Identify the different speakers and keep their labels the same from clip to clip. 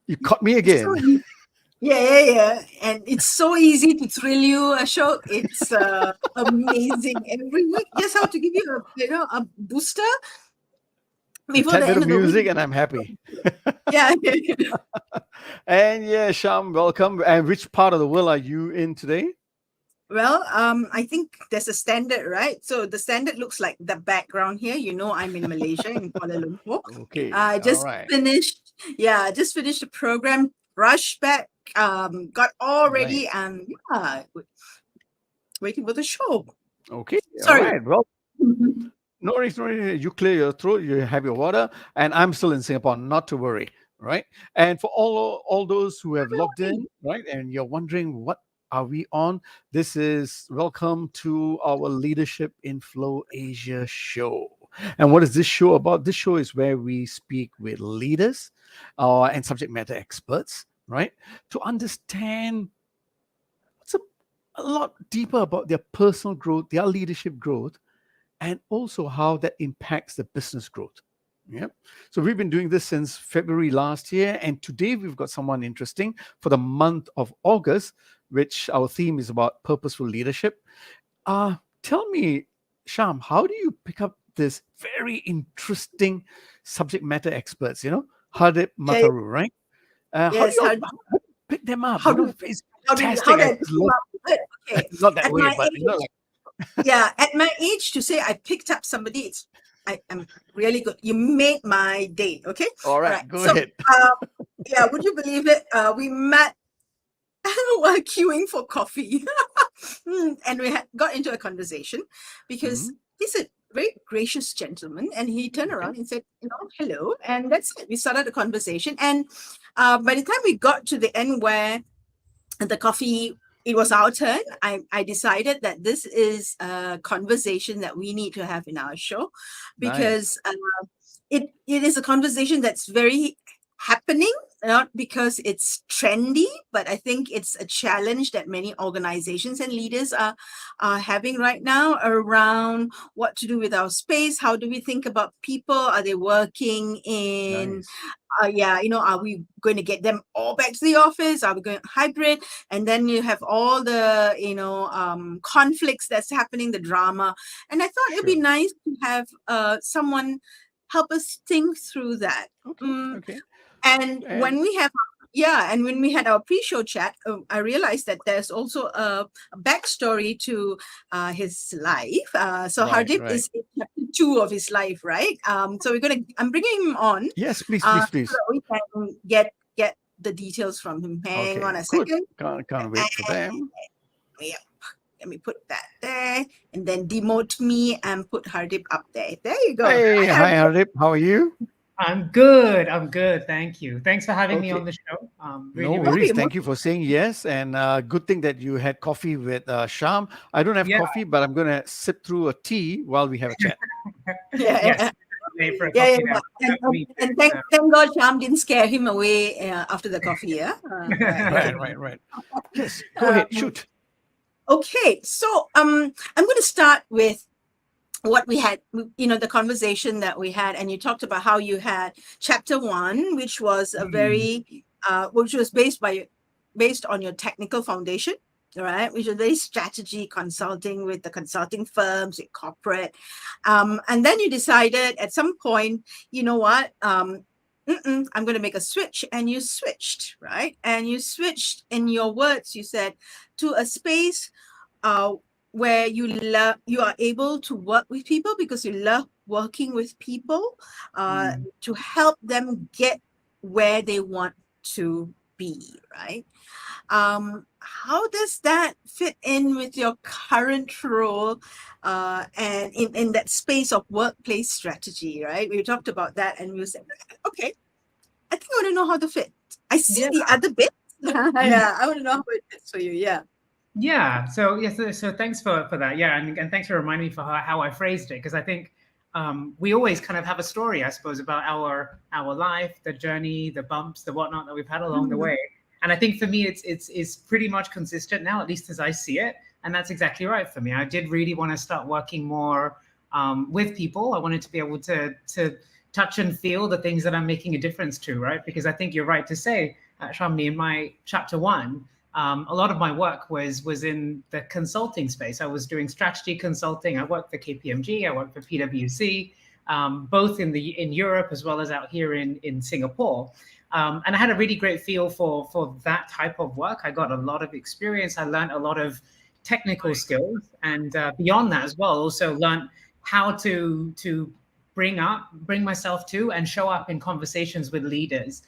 Speaker 1: You caught me again.
Speaker 2: Yeah. And it's so easy to thrill you, Ashok. It's amazing every week. Just have to give you a booster before the
Speaker 1: bit
Speaker 2: end
Speaker 1: of
Speaker 2: of the
Speaker 1: music,
Speaker 2: week.
Speaker 1: and I'm happy.
Speaker 2: Yeah.
Speaker 1: And yeah, Sham, welcome. And which part of the world are you in today?
Speaker 2: Well, I think there's a standard, right? So the standard looks like the background here. You know, I'm in Malaysia, in Kuala Lumpur.
Speaker 1: Okay.
Speaker 2: I just finished the program, rushed back, got all ready, and waiting for the show.
Speaker 1: Okay.
Speaker 2: Sorry.
Speaker 1: All right. Well, no worries. You clear your throat, you have your water, and I'm still in Singapore, not to worry, right? And for all those who have logged in, right, and you're wondering what are we on, this is welcome to our Leadership in Flow Asia show. And what is this show about? This show is where we speak with leaders and subject matter experts, right, to understand what's a lot deeper about their personal growth, their leadership growth, and also how that impacts the business growth. Yeah. So we've been doing this since February last year, and today we've got someone interesting for the month of August, which our theme is about purposeful leadership. Tell me, Sham, how do you pick up this very interesting subject matter experts? Hardip Matharu, right?
Speaker 2: Yes.
Speaker 1: How do you pick them up?
Speaker 2: How do I pick them up? Okay.
Speaker 1: Not that way, but
Speaker 2: at my age, to say I picked up somebody, I'm really good. You made my day. Okay.
Speaker 1: All right. Go ahead.
Speaker 2: Would you believe it? We met while queuing for coffee, and we got into a conversation because he's a very gracious gentleman, and he turned around and said, hello, and that's it. We started the conversation, and by the time we got to the end where the coffee, it was our turn. I decided that this is a conversation that we need to have in our show, because it is a conversation that's very happening, not because it's trendy, but I think it's a challenge that many organizations and leaders are having right now around what to do with our space. How do we think about people? Are they working in are we going to get them all back to the office? Are we going hybrid? And then you have all the conflicts that's happening, the drama. And I thought it'd be nice to have someone help us think through that.
Speaker 1: Okay.
Speaker 2: And when we had our pre-show chat, I realized that there's also a backstory to his life. So Hardip is in chapter 2 of his life, right? So I'm bringing him on.
Speaker 1: Yes, please.
Speaker 2: So we can get the details from him. Hang on a second.
Speaker 1: Can't wait for them.
Speaker 2: Yeah. Let me put that there, and then demote me and put Hardip up there. There you go.
Speaker 1: Hey, hi Hardip. How are you?
Speaker 3: I'm good. Thank you. Thanks for having me on the show.
Speaker 1: No worries. Thank you for saying yes. And good thing that you had coffee with Sham. I don't have coffee, but I'm going to sip through a tea while we have a chat.
Speaker 2: And thank God Sham didn't scare him away after the coffee. Yeah.
Speaker 1: Right. Yes. Go ahead. Shoot.
Speaker 2: Okay. So I'm going to start with what we had, the conversation that we had, and you talked about how you had chapter 1, which was a very, which was based on your technical foundation, right? Which is very strategy consulting with the consulting firms, with corporate, and then you decided at some point, you know what, I'm going to make a switch. And you switched, right? And you switched in your words. You said to a space where you are able to work with people because you love working with people to help them get where they want to be, right? How does that fit in with your current role and in that space of workplace strategy, right? We talked about that and we said, okay, I think I want to know how to fit. I see the other bit. Yeah, I want to know how it fits for you. Yeah.
Speaker 3: Yeah. So so thanks for that. Yeah, and thanks for reminding me for how I phrased it, because I think we always kind of have a story, I suppose, about our life, the journey, the bumps, the whatnot that we've had along the way. And I think for me, it's pretty much consistent now, at least as I see it. And that's exactly right for me. I did really want to start working more with people. I wanted to be able to touch and feel the things that I'm making a difference to, right? Because I think you're right to say, Shamini, in my chapter 1, a lot of my work was in the consulting space. I was doing strategy consulting. I worked for KPMG. I worked for PwC, both in Europe as well as out here in Singapore. And I had a really great feel for that type of work. I got a lot of experience. I learned a lot of technical skills, and beyond that as well, also learned how to bring myself to and show up in conversations with leaders,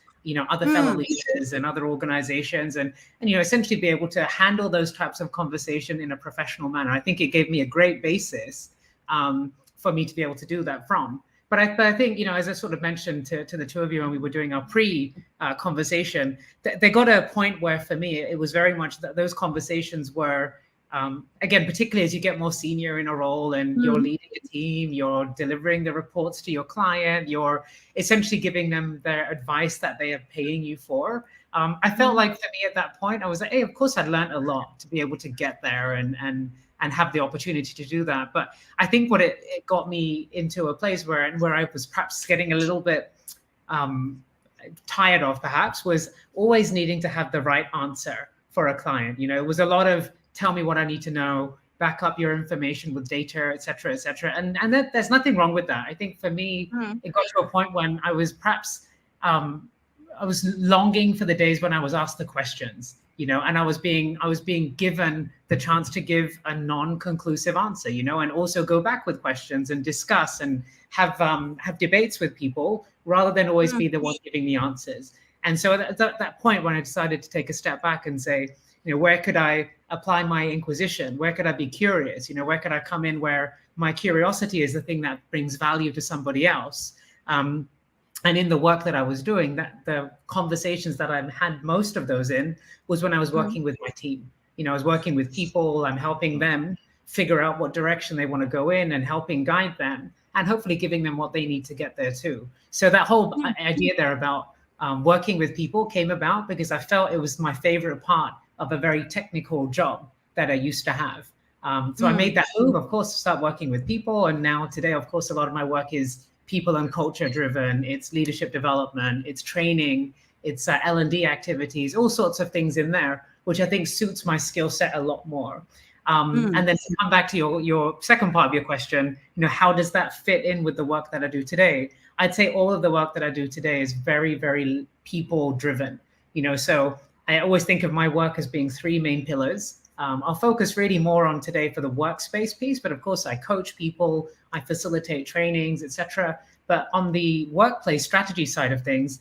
Speaker 3: other fellow leaders and other organizations, and essentially be able to handle those types of conversation in a professional manner. I think it gave me a great basis for me to be able to do that from. But I think, as I sort of mentioned to the two of you when we were doing our pre-conversation, they got to a point where for me, it was very much that those conversations were, again, particularly as you get more senior in a role and you're leading a team, you're delivering the reports to your client, you're essentially giving them their advice that they are paying you for. I felt like for me at that point, I was like, hey, of course I'd learned a lot to be able to get there and have the opportunity to do that. But I think what it got me into a place where I was perhaps getting a little bit tired of, perhaps, was always needing to have the right answer for a client. It was a lot of tell me what I need to know, back up your information with data, et cetera, et cetera. And there's nothing wrong with that. I think for me, it got to a point when I was perhaps, I was longing for the days when I was asked the questions, and I was being given the chance to give a non-conclusive answer, and also go back with questions and discuss and have debates with people rather than always be the one giving the answers. And so at that point, when I decided to take a step back and say, where could I apply my inquisition? Where could I be curious? Where could I come in where my curiosity is the thing that brings value to somebody else? And in the work that I was doing, that the conversations that I had most of those in was when I was working with my team. I was working with people. I'm helping them figure out what direction they want to go in and helping guide them and hopefully giving them what they need to get there too. So that whole idea there about working with people came about because I felt it was my favorite part of a very technical job that I used to have. So I made that move, of course, to start working with people. And now today, of course, a lot of my work is people and culture driven. It's leadership development, it's training, it's L&D activities, all sorts of things in there, which I think suits my skill set a lot more. And then to come back to your second part of your question, how does that fit in with the work that I do today? I'd say all of the work that I do today is very, very people driven. So I always think of my work as being 3 main pillars. I'll focus really more on today for the workspace piece, but of course I coach people, I facilitate trainings, etc. But on the workplace strategy side of things,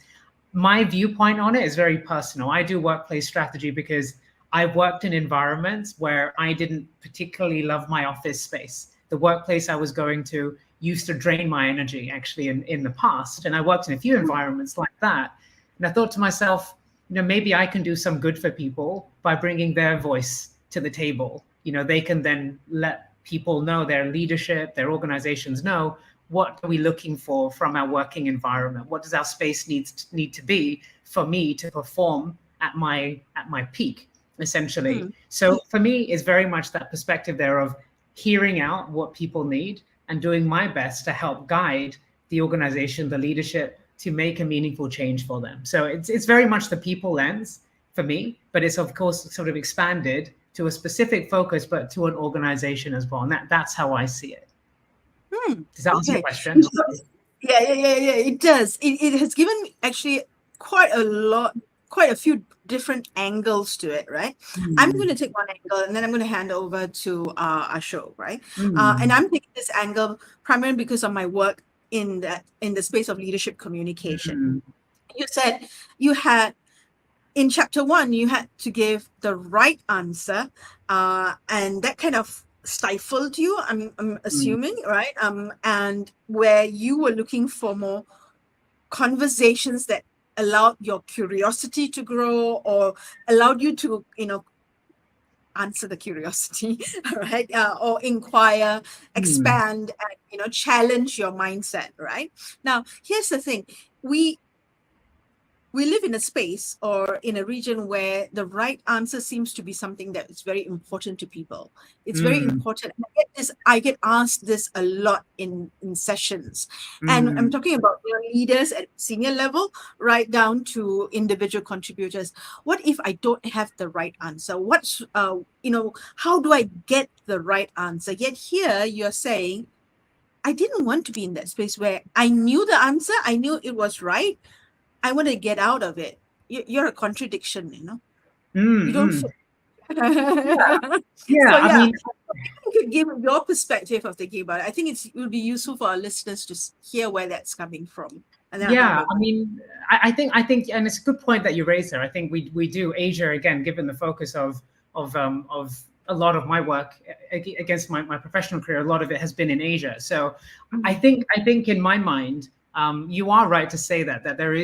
Speaker 3: my viewpoint on it is very personal. I do workplace strategy because I've worked in environments where I didn't particularly love my office space. The workplace I was going to used to drain my energy actually in the past. And I worked in a few environments like that. And I thought to myself, maybe I can do some good for people by bringing their voice to the table. They can then let people know, their leadership, their organizations know, what are we looking for from our working environment? What does our space need to be for me to perform at my peak, essentially? So for me, it's very much that perspective there of hearing out what people need and doing my best to help guide the organization, the leadership, to make a meaningful change for them. So it's very much the people lens for me, but it's of course sort of expanded to a specific focus, but to an organization as well. And that's how I see it. Does that answer your question?
Speaker 2: Yeah. It does. It has given me actually quite a few different angles to it, right? I'm going to take one angle and then I'm going to hand over to our show, right? And I'm taking this angle primarily because of my work in the space of leadership communication. You said you had in chapter 1 you had to give the right answer, and that kind of stifled you. I'm assuming, right? And where you were looking for more conversations that allowed your curiosity to grow or allowed you to answer the curiosity, right? Or inquire, expand, and challenge your mindset, right? Now here's the thing. We live in a space or in a region where the right answer seems to be something that is very important to people. It's very important. I get asked this a lot in sessions. And I'm talking about leaders at senior level, right down to individual contributors. What if I don't have the right answer? How do I get the right answer? Yet here you're saying, I didn't want to be in that space where I knew the answer, I knew it was right. I want to get out of it. You're a contradiction, You don't fit. So
Speaker 3: I mean,
Speaker 2: you could give your perspective of thinking about it. I think it would be useful for our listeners to hear where that's coming from. And then
Speaker 3: I mean, I think, and it's a good point that you raised there. I think we do Asia again, given the focus of a lot of my work against my professional career. A lot of it has been in Asia. So I think in my mind, you are right to say that there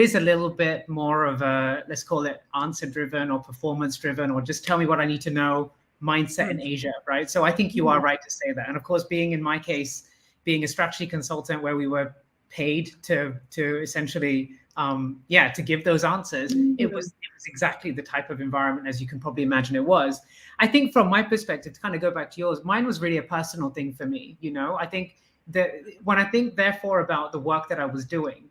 Speaker 3: is a little bit more of a, let's call it answer driven or performance driven, or just tell me what I need to know mindset in Asia, right? So I think you are right to say that. And of course, in my case, being a strategy consultant where we were paid to essentially to give those answers, it was exactly the type of environment, as you can probably imagine it was. I think from my perspective, to kind of go back to yours, mine was really a personal thing for me. I think that when I think therefore about the work that I was doing,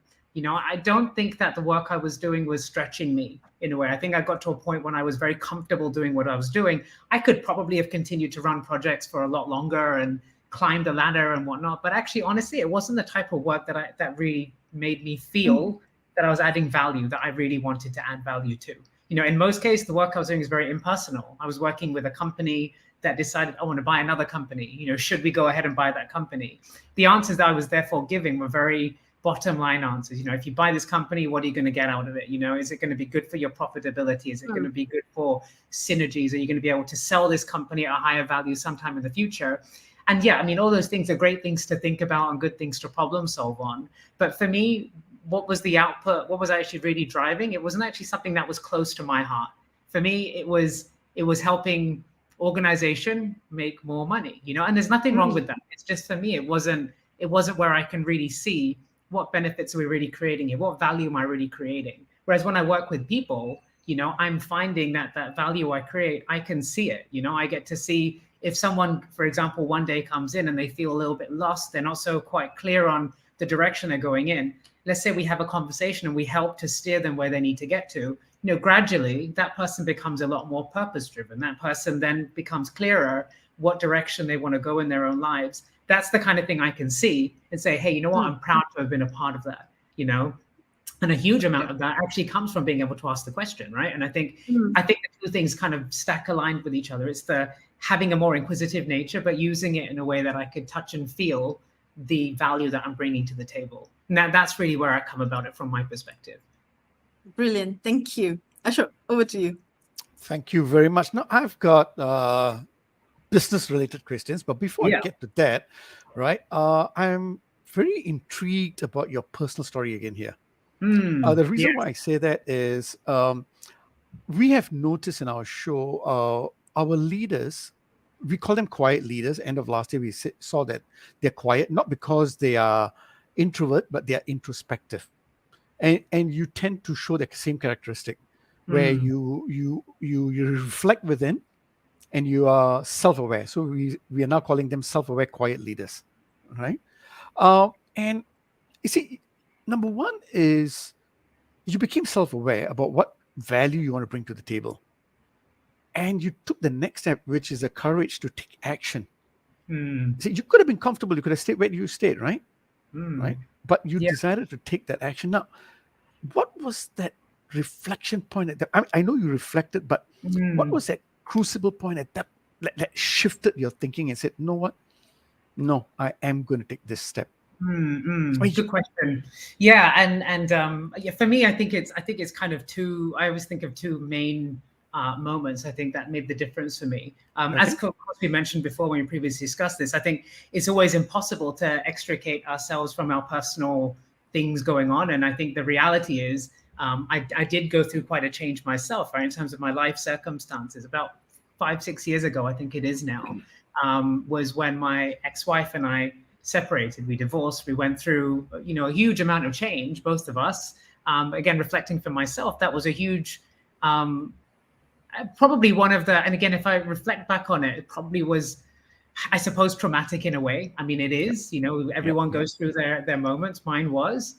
Speaker 3: I don't think that the work I was doing was stretching me in a way. I think I got to a point when I was very comfortable doing what I was doing. I could probably have continued to run projects for a lot longer and climb the ladder and whatnot. But actually, honestly, it wasn't the type of work that really made me feel that I was adding value, that I really wanted to add value to. In most cases, the work I was doing is very impersonal. I was working with a company that decided, I want to buy another company. Should we go ahead and buy that company? The answers that I was therefore giving were very bottom line answers. If you buy this company, what are you going to get out of it? Is it going to be good for your profitability? Is it going to be good for synergies? Are you going to be able to sell this company at a higher value sometime in the future? And all those things are great things to think about and good things to problem solve on. But for me, what was the output? What was I actually really driving? It wasn't actually something that was close to my heart. For me, it was helping organization make more money, and there's nothing wrong with that. It's just, for me, it wasn't where I can really see what benefits are we really creating here? What value am I really creating? Whereas when I work with people, I'm finding that value I create, I can see it. I get to see if someone, for example, one day comes in and they feel a little bit lost, they're not so quite clear on the direction they're going in. Let's say we have a conversation and we help to steer them where they need to get to. Gradually that person becomes a lot more purpose driven. That person then becomes clearer what direction they want to go in their own lives. That's the kind of thing I can see and say, hey, I'm proud to have been a part of that, and a huge amount of that actually comes from being able to ask the question, right? And I think the two things kind of stack aligned with each other. It's the having a more inquisitive nature, but using it in a way that I could touch and feel the value that I'm bringing to the table. And that's really where I come about it from my perspective.
Speaker 2: Brilliant. Thank you. Ashok, over to you.
Speaker 1: Thank you very much. Now, I've got business-related questions, but before I get to that, right, I'm very intrigued about your personal story again here. The reason why I say that is we have noticed in our show, our leaders, we call them quiet leaders. End of last year, we saw that they're quiet, not because they are introvert, but they are introspective. And you tend to show the same characteristic where you reflect within and you are self-aware. So we are now calling them self-aware quiet leaders, right? And you see, number one is you became self-aware about what value you want to bring to the table. And you took the next step, which is the courage to take action. See, you could have been comfortable. You could have stayed where you stayed, right? right? But you
Speaker 3: Yeah.
Speaker 1: decided to take that action. Now, what was that reflection point at that? I know you reflected, but what was that crucible point at that shifted your thinking and said, "You know what? No, I am going to take this step."
Speaker 3: Good question. Yeah, and yeah, for me, I think it's kind of two. I always think of two main moments. I think that made the difference for me. As of course we mentioned before when we previously discussed this, I think it's always impossible to extricate ourselves from our personal things going on. And I think the reality is, I did go through quite a change myself, right, in terms of my life circumstances. About 5-6 years ago, I think it is now, was when my ex-wife and I separated. We divorced. We went through, a huge amount of change, both of us. Again, reflecting for myself, that was a huge, probably one of the, and again, if I reflect back on it, it probably was, I suppose, traumatic in a way. I mean, it is, everyone goes through their moments. Mine was.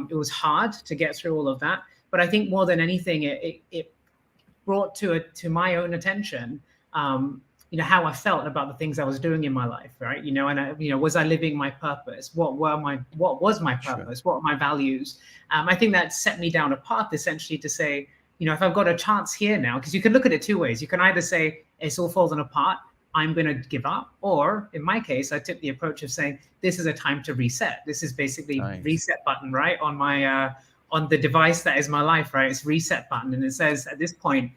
Speaker 3: It was hard to get through all of that. But I think more than anything, it brought to my own attention, how I felt about the things I was doing in my life, right? And was I living my purpose? What was my purpose? What were my values? I think that set me down a path essentially to say, if I've got a chance here now, because you can look at it two ways. You can either say it's all fallen apart, I'm going to give up, or in my case, I took the approach of saying this is a time to reset. This is basically reset button, right, on my on the device that is my life, right? It's reset button, and it says at this point,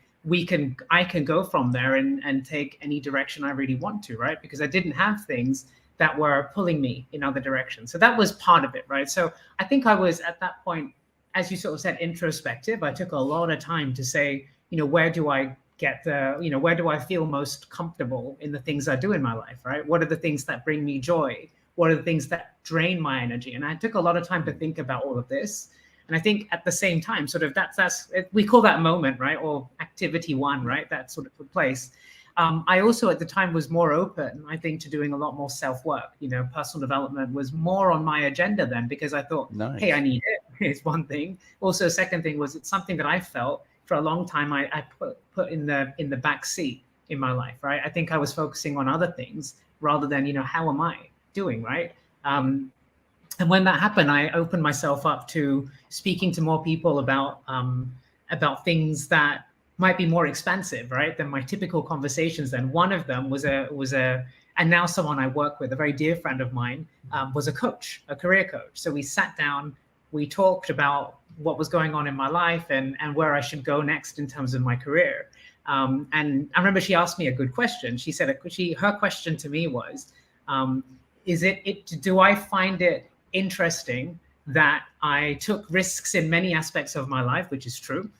Speaker 3: I can go from there and take any direction I really want to, right? Because I didn't have things that were pulling me in other directions. So that was part of it, right? So I think I was at that point, as you sort of said, introspective. I took a lot of time to say, where do I get where do I feel most comfortable in the things I do in my life, right? What are the things that bring me joy? What are the things that drain my energy? And I took a lot of time to think about all of this. And I think at the same time, sort of that's we call that moment, right? Or activity one, right? That sort of took place. I also at the time was more open, I think, to doing a lot more self-work. Personal development was more on my agenda then, because I thought, hey, I need it. It's one thing. Also, second thing was it's something that I felt for a long time I put in the back seat in my life, right? I think I was focusing on other things rather than, how am I doing, right? And when that happened, I opened myself up to speaking to more people about things that might be more expansive, right, than my typical conversations. Then one of them was and now someone I work with, a very dear friend of mine, was a coach, a career coach. So we sat down, we talked about what was going on in my life and where I should go next in terms of my career. And I remember she asked me a good question. She said, her question to me was, do I find it interesting that I took risks in many aspects of my life, which is true,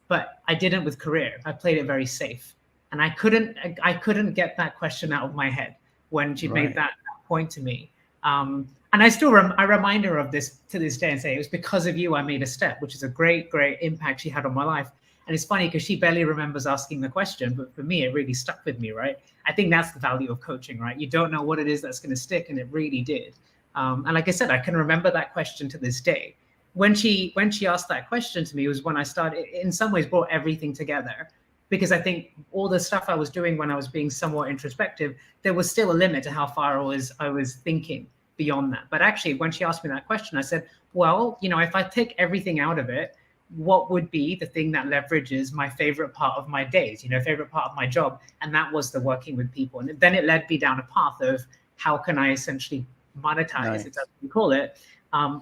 Speaker 3: but I didn't with career. I played it very safe, and I couldn't get that question out of my head when she made that point to me. And I still I remind her of this to this day and say it was because of you I made a step, which is a great impact she had on my life. And it's funny because she barely remembers asking the question, but for me it really stuck with me, right? I think that's the value of coaching, right? You don't know what it is that's going to stick, and it really did. And like I said, I can remember that question to this day. When she asked that question to me was when I started, in some ways, brought everything together. Because I think all the stuff I was doing when I was being somewhat introspective, there was still a limit to how far I was thinking beyond that. But actually, when she asked me that question, I said, well, if I take everything out of it, what would be the thing that leverages my favorite part of my days, favorite part of my job? And that was the working with people. And then it led me down a path of how can I essentially monetize, if that's what we call it,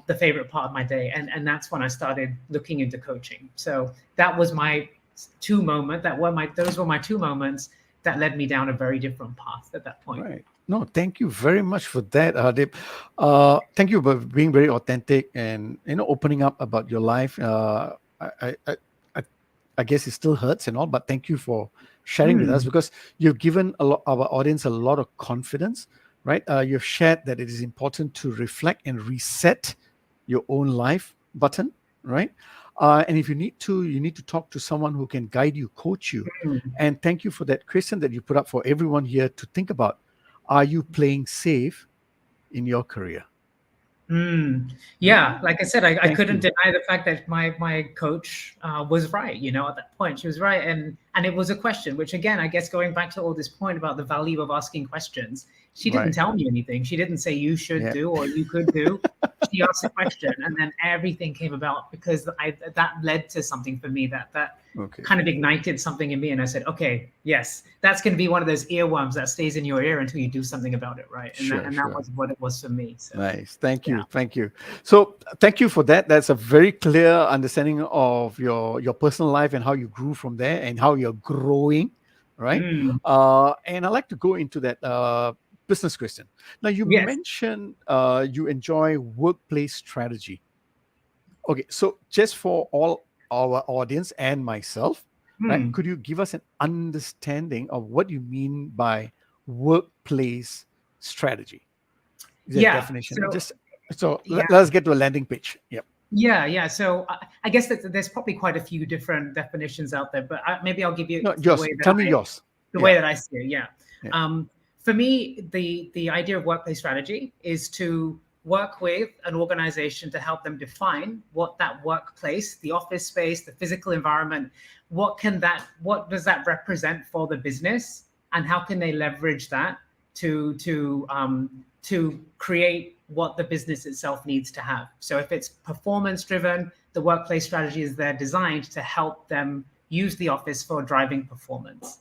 Speaker 3: the favorite part of my day. And that's when I started looking into coaching. So that was my those were my two moments that led me down a very different path at that point.
Speaker 1: Right. No, thank you very much for that, Adib. Thank you for being very authentic and opening up about your life. I guess it still hurts and all, but thank you for sharing with us, because you've given our audience a lot of confidence, right? You've shared that it is important to reflect and reset your own life button, right? And if you need to talk to someone who can guide you, coach you. And thank you for that question that you put up for everyone here to think about. Are you playing safe in your career?
Speaker 3: Yeah, like I said, I
Speaker 1: Thank
Speaker 3: couldn't
Speaker 1: you.
Speaker 3: deny the fact that my coach was right. At that point, she was right, and it was a question. Which again, I guess going back to all this point about the value of asking questions, she didn't
Speaker 1: Right.
Speaker 3: tell me anything. She didn't say you should
Speaker 1: Yeah.
Speaker 3: do or you could do. She asked a question, and then everything came about because that led to something for me that
Speaker 1: Okay.
Speaker 3: kind of ignited something in me, and I said, okay, yes, that's going to be one of those earworms that stays in your ear until you do something about it, right? And
Speaker 1: Sure.
Speaker 3: that
Speaker 1: Sure.
Speaker 3: was what it was for me. So
Speaker 1: Nice. Thank
Speaker 3: yeah.
Speaker 1: you. Thank you. So thank you for that. That's a very clear understanding of your personal life and how you grew from there and how you're growing, right?
Speaker 3: Mm,
Speaker 1: And I'd like to go into that business question. Now, you
Speaker 3: yes.
Speaker 1: mentioned you enjoy workplace strategy. Okay, so just for all our audience and myself, right?
Speaker 3: Hmm.
Speaker 1: Could you give us an understanding of what you mean by workplace strategy? Is there a
Speaker 3: Yeah.
Speaker 1: definition?
Speaker 3: So
Speaker 1: Just so
Speaker 3: yeah,
Speaker 1: let us get to a landing page. Yep.
Speaker 3: yeah. So I guess that there's probably quite a few different definitions out there, but maybe I'll give you
Speaker 1: No,
Speaker 3: the
Speaker 1: yours.
Speaker 3: way that
Speaker 1: Tell me yours.
Speaker 3: the way
Speaker 1: Yeah.
Speaker 3: that I see it. Yeah.
Speaker 1: Yeah.
Speaker 3: For me, the idea of workplace strategy is to work with an organization to help them define what that workplace, the office space, the physical environment, what does that represent for the business, and how can they leverage that to create what the business itself needs to have. So if it's performance driven, the workplace strategy is there designed to help them use the office for driving performance.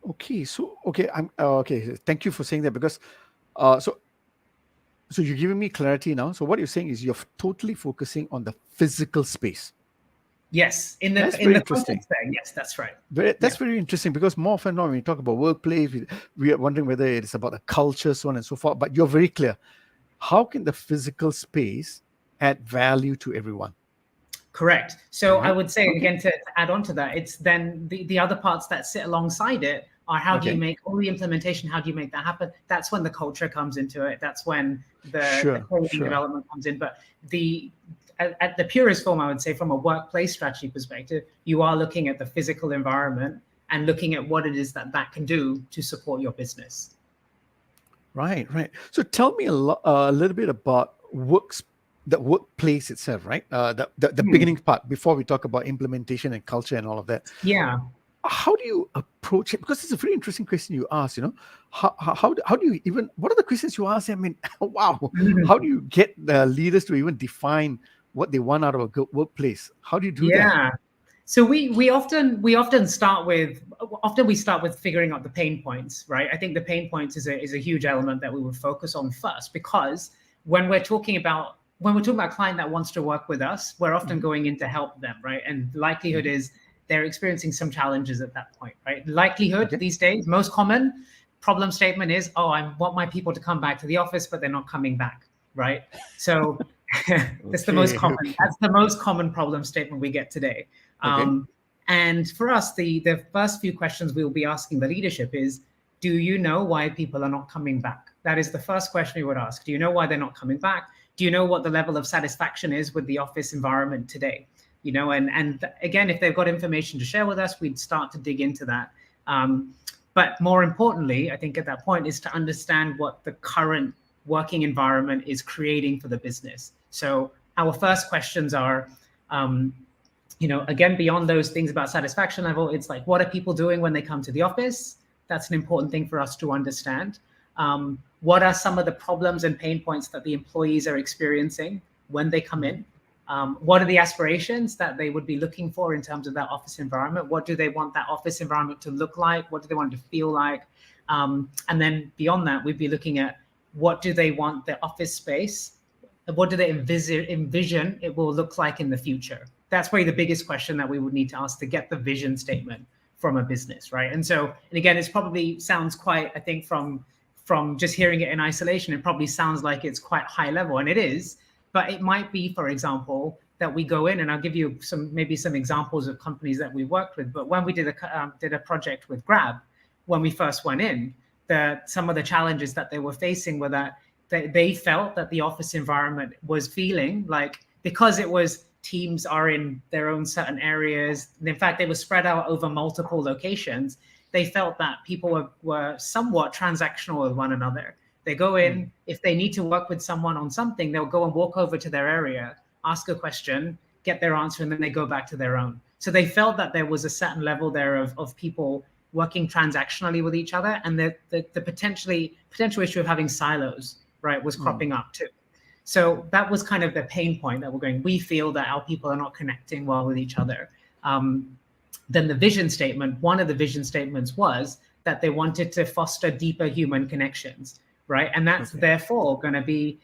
Speaker 1: Okay. So okay, I'm okay. Thank you for saying that because uh, so so you're giving me clarity now. So what you're saying is you're totally focusing on the physical space.
Speaker 3: Yes, in
Speaker 1: That's
Speaker 3: the
Speaker 1: very interesting.
Speaker 3: context there. Yes, that's right.
Speaker 1: That's
Speaker 3: Yeah.
Speaker 1: very interesting because more often now when we talk about workplace, we are wondering whether it's about the culture, so on and so forth. But you're very clear. How can the physical space add value to everyone?
Speaker 3: Correct. So I
Speaker 1: Right?
Speaker 3: would say,
Speaker 1: Okay.
Speaker 3: again, to add on to that, it's then the other parts that sit alongside it are how do you
Speaker 1: Okay.
Speaker 3: make all the implementation, how do you make that happen? That's when the culture comes into it. That's when the
Speaker 1: Sure.
Speaker 3: coding
Speaker 1: Sure.
Speaker 3: development comes in. But at the purest form, I would say from a workplace strategy perspective, you are looking at the physical environment and looking at what it is that can do to support your business.
Speaker 1: Right. Right. So tell me a little bit about the workplace itself. Right. The
Speaker 3: Hmm.
Speaker 1: beginning part before we talk about implementation and culture and all of that.
Speaker 3: Yeah.
Speaker 1: How do you approach it? Because it's a very interesting question you ask. How do you even? What are the questions you ask? I mean, wow. How do you get the leaders to even define what they want out of a good workplace? How do you do that?
Speaker 3: Yeah. So we often start with figuring out the pain points, right? I think the pain points is a huge element that we would focus on first, because when we're talking about a client that wants to work with us, we're often
Speaker 1: Mhm.
Speaker 3: going in to help them, right? And the likelihood
Speaker 1: Mhm.
Speaker 3: is they're experiencing some challenges at that point, right? Likelihood
Speaker 1: Okay.
Speaker 3: these days, most common problem statement is, oh, I want my people to come back to the office, but they're not coming back, right? So that's the most
Speaker 1: Okay.
Speaker 3: common.
Speaker 1: Okay.
Speaker 3: That's the most common problem statement we get today.
Speaker 1: Okay.
Speaker 3: And for us, the first few questions we will be asking the leadership is, do you know why people are not coming back? That is the first question we would ask. Do you know why they're not coming back? Do you know what the level of satisfaction is with the office environment today? And again, if they've got information to share with us, we'd start to dig into that. But more importantly, I think at that point is to understand what the current working environment is creating for the business. So our first questions are, again, beyond those things about satisfaction level, it's like, what are people doing when they come to the office? That's an important thing for us to understand. What are some of the problems and pain points that the employees are experiencing when they come in? What are the aspirations that they would be looking for in terms of that office environment? What do they want that office environment to look like? What do they want it to feel like? And then beyond that, we'd be looking at what do they want the office space? What do they envision it will look like in the future? That's probably the biggest question that we would need to ask to get the vision statement from a business, right? And again, it's probably sounds quite, I think from just hearing it in isolation, it probably sounds like it's quite high level, and it is. But it might be, for example, that we go in, and I'll give you maybe some examples of companies that we worked with. But when we did a project with Grab, when we first went in, some of the challenges that they were facing were that they felt that the office environment was feeling like, because it was teams are in their own certain areas, and in fact, they were spread out over multiple locations, they felt that people were somewhat transactional with one another. They go in, if they need to work with someone on something, they'll go and walk over to their area, ask a question, get their answer, and then they go back to their own. So they felt that there was a certain level there of people working transactionally with each other, and the potential issue of having silos, right, was cropping up too. So that was kind of the pain point that we're going, we feel that our people are not connecting well with each other. Then the vision statement, one of the vision statements was that they wanted to foster deeper human connections, right? And that's therefore going to be,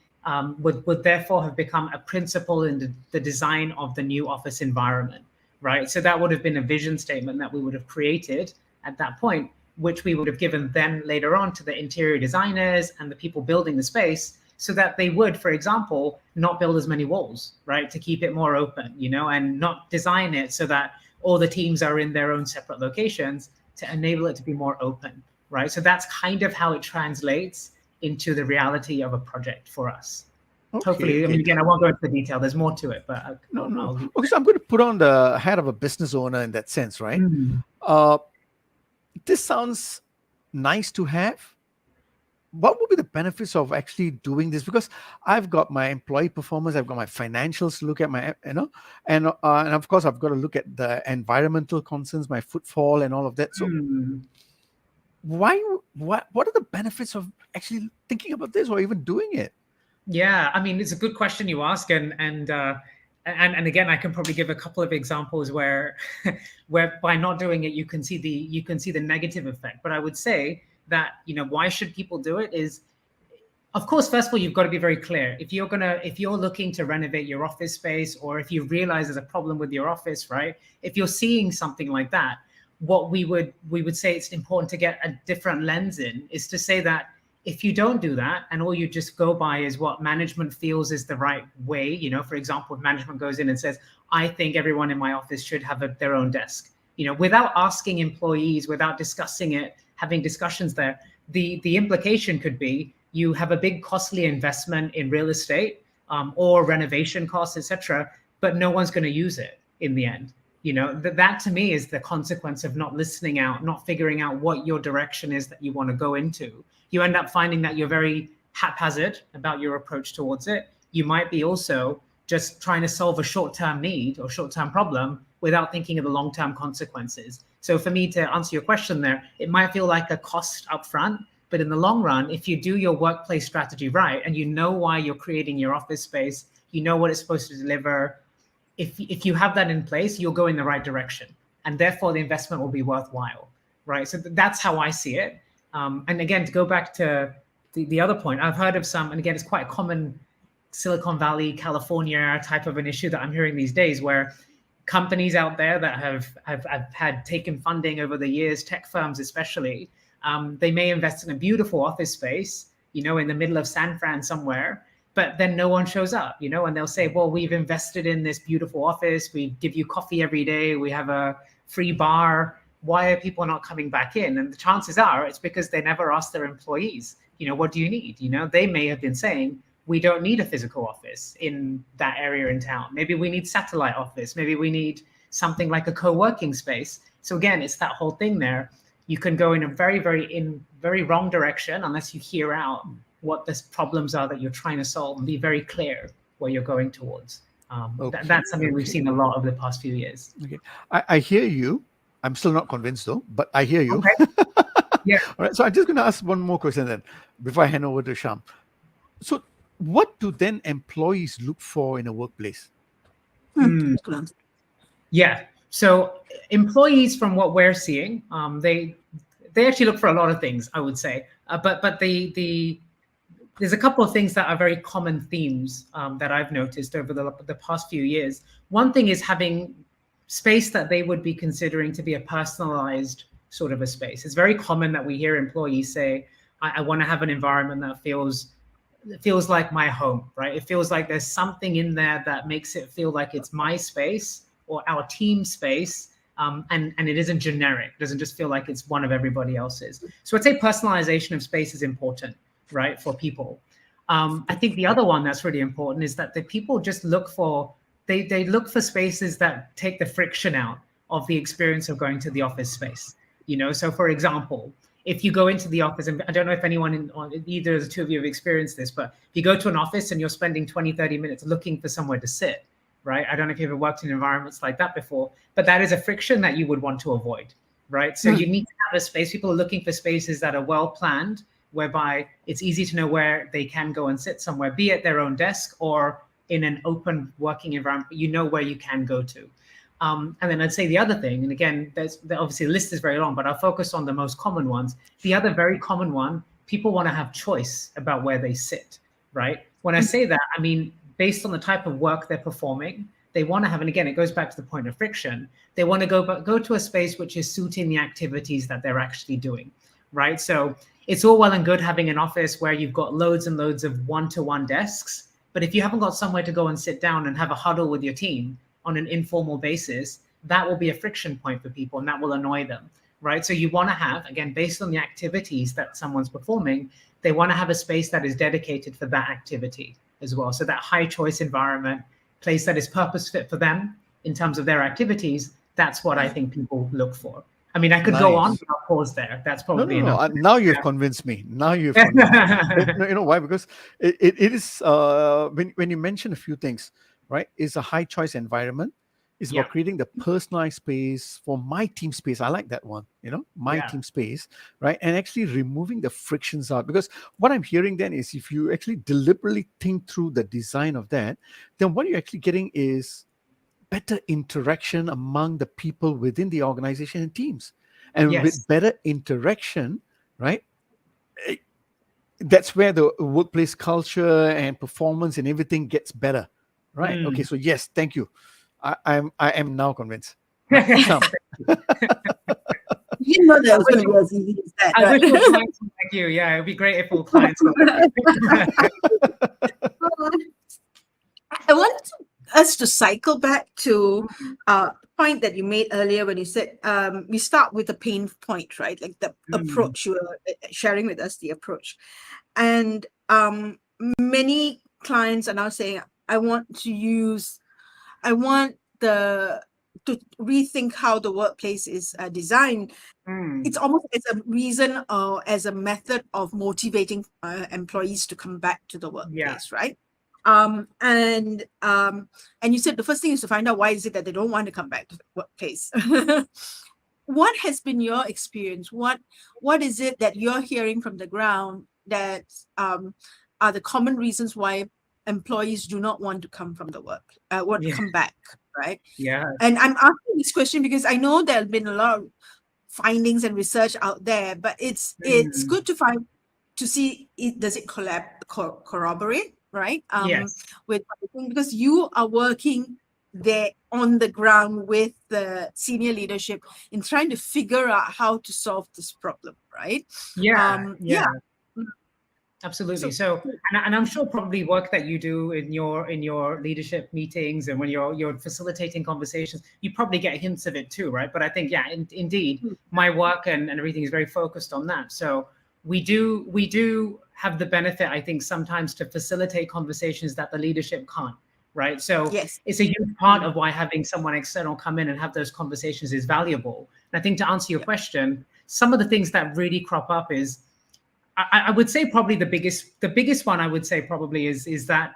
Speaker 3: would therefore have become a principle in the design of the new office environment, right? So that would have been a vision statement that we would have created at that point, which we would have given then later on to the interior designers and the people building the space, so that they would, for example, not build as many walls, right? To keep it more open, and not design it so that all the teams are in their own separate locations, to enable it to be more open, right? So that's kind of how it translates into the reality of a project for us. Hopefully, I mean, again, I won't go into the detail. There's more to it, but
Speaker 1: no. Okay, so I'm going to put on the hat of a business owner in that sense, right? This sounds nice to have. What would be the benefits of actually doing this? Because I've got my employee performance, I've got my financials to look at, my, and of course I've got to look at the environmental concerns, my footfall, and all of that. So, what are the benefits of actually thinking about this or even doing it?
Speaker 3: Yeah, I mean, it's a good question you ask, and again, I can probably give a couple of examples where by not doing it, you can see the negative effect. But I would say that, why should people do it is, of course, first of all, you've got to be very clear. If you're looking to renovate your office space, or if you realize there's a problem with your office, right? If you're seeing something like that, what we would say it's important to get a different lens in is to say that if you don't do that and all you just go by is what management feels is the right way, for example, if management goes in and says, I think everyone in my office should have their own desk, without asking employees, without discussing it, having discussions there, the implication could be you have a big costly investment in real estate or renovation costs, etc., but no one's going to use it in the end. That to me is the consequence of not listening out, not figuring out what your direction is that you want to go into. You end up finding that you're very haphazard about your approach towards it. You might be also just trying to solve a short-term need or short-term problem without thinking of the long-term consequences. So for me, to answer your question there, it might feel like a cost upfront, but in the long run, if you do your workplace strategy right, and you know why you're creating your office space, you know what it's supposed to deliver, if you have that in place, you'll go in the right direction, and therefore the investment will be worthwhile, right? So that's how I see it. And again, to go back to the other point, I've heard of some, and again, it's quite a common Silicon Valley, California type of an issue that I'm hearing these days, where companies out there that have had taken funding over the years, tech firms especially, they may invest in a beautiful office space, in the middle of San Fran somewhere, but then no one shows up, and they'll say, well, we've invested in this beautiful office, we give you coffee every day, we have a free bar, why are people not coming back in? And the chances are it's because they never asked their employees, what do you need? They may have been saying, we don't need a physical office in that area in town. Maybe we need satellite office. Maybe we need something like a co-working space. So again, it's that whole thing there. You can go in a very wrong direction unless you hear out what the problems are that you're trying to solve and be very clear where you're going towards. That's something we've seen a lot over the past few years.
Speaker 1: Okay, I hear you. I'm still not convinced though, but I hear you.
Speaker 3: Okay. Yeah.
Speaker 1: All right. So I'm just going to ask one more question then before I hand over to Sham. So what do then employees look for in a workplace?
Speaker 3: Yeah. So employees, from what we're seeing, they actually look for a lot of things, I would say. But there's a couple of things that are very common themes that I've noticed over the past few years. One thing is having space that they would be considering to be a personalized sort of a space. It's very common that we hear employees say, I want to have an environment that feels like my home, right? It feels like there's something in there that makes it feel like it's my space or our team space, and it isn't generic. It doesn't just feel like it's one of everybody else's. So I'd say personalization of space is important, right, for people. I think the other one that's really important is that the people just look for, they look for spaces that take the friction out of the experience of going to the office space. So for example, if you go into the office, and I don't know if anyone either of the two of you have experienced this, but if you go to an office and you're spending 20, 30 minutes looking for somewhere to sit, right? I don't know if you've ever worked in environments like that before, but that is a friction that you would want to avoid, right? So you need to have a space. People are looking for spaces that are well planned, whereby it's easy to know where they can go and sit somewhere, be it their own desk or in an open working environment, you know where you can go to. And then I'd say the other thing, and again, obviously the list is very long, but I'll focus on the most common ones. The other very common one, people want to have choice about where they sit, right? When I say that, I mean, based on the type of work they're performing, they want to have, and again, it goes back to the point of friction. They want to go to a space which is suiting the activities that they're actually doing, right? So it's all well and good having an office where you've got loads and loads of one-to-one desks, but if you haven't got somewhere to go and sit down and have a huddle with your team on an informal basis, that will be a friction point for people and that will annoy them, right? So you want to have, again, based on the activities that someone's performing, they want to have a space that is dedicated for that activity as well. So that high choice environment, place that is purpose fit for them in terms of their activities, that's what I think people look for. I mean, I could go on, but I'll pause there. That's probably enough.
Speaker 1: Now you've convinced me. Now you've convinced me. You know why? Because it is, when you mention a few things, right? It's a high choice environment. It's about creating the personalized space for my team space. I like that one, my team space, right? And actually removing the frictions out. Because what I'm hearing then is if you actually deliberately think through the design of that, then what you're actually getting is better interaction among the people within the organization and teams. And with better interaction, right? That's where the workplace culture and performance and everything gets better. Right. Okay. So yes, thank you. I am now convinced.
Speaker 2: You didn't know that was going to be as easy as that.
Speaker 3: I wish all clients were like you. Yeah, it'd be great if all clients were like
Speaker 2: I want us to cycle back to a point that you made earlier when you said we start with the pain point, right? Like the approach you were sharing with us, the approach. And many clients are now saying, I want to rethink how the workplace is designed. It's almost as a reason or as a method of motivating employees to come back to the workplace, right? And you said the first thing is to find out why is it that they don't want to come back to the workplace. What has been your experience? What is it that you're hearing from the ground that are the common reasons why employees do not want to come from the work, come back, right?
Speaker 3: Yeah.
Speaker 2: And I'm asking this question because I know there have been a lot of findings and research out there, but it's good to see does it corroborate, right? With because you are working there on the ground with the senior leadership in trying to figure out how to solve this problem, right?
Speaker 3: Yeah. Absolutely. So, and I'm sure probably work that you do in your leadership meetings and when you're facilitating conversations, you probably get hints of it too, right? But I think, indeed, my work and everything is very focused on that. So we do have the benefit, I think, sometimes to facilitate conversations that the leadership can't, right? So it's a huge part of why having someone external come in and have those conversations is valuable. And I think to answer your question, some of the things that really crop up is, I would say probably the biggest one I would say probably is that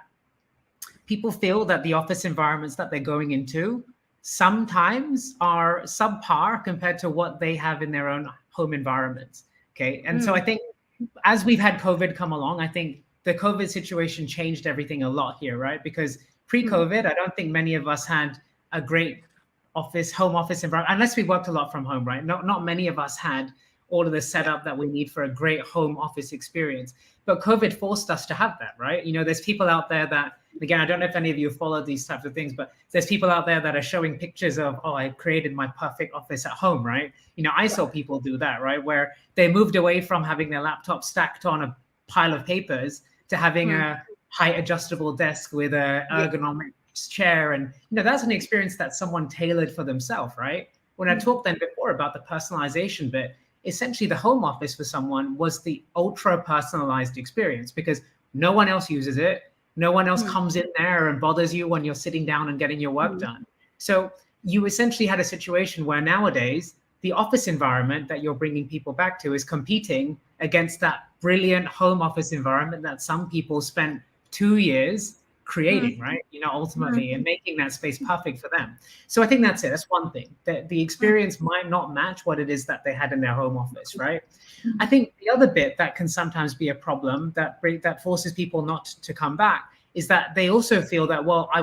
Speaker 3: people feel that the office environments that they're going into sometimes are subpar compared to what they have in their own home environments. Okay. And so I think as we've had COVID come along, I think the COVID situation changed everything a lot here, right? Because pre-COVID, I don't think many of us had a great home office environment, unless we worked a lot from home, right? Not many of us had all of the setup that we need for a great home office experience. But COVID forced us to have that, right? There's people out there that, again, I don't know if any of you follow these types of things, but there's people out there that are showing pictures of, I created my perfect office at home, right? I saw people do that, right? Where they moved away from having their laptop stacked on a pile of papers to having a height adjustable desk with a ergonomic chair. And, that's an experience that someone tailored for themselves, right? When I talked then before about the personalization bit, essentially the home office for someone was the ultra personalized experience because no one else uses it. No one else comes in there and bothers you when you're sitting down and getting your work done. So you essentially had a situation where nowadays the office environment that you're bringing people back to is competing against that brilliant home office environment that some people spent 2 years creating, right? Ultimately, and making that space perfect for them. So I think that's it. That's one thing, that the experience might not match what it is that they had in their home office, right? I think the other bit that can sometimes be a problem that forces people not to come back is that they also feel that, well, I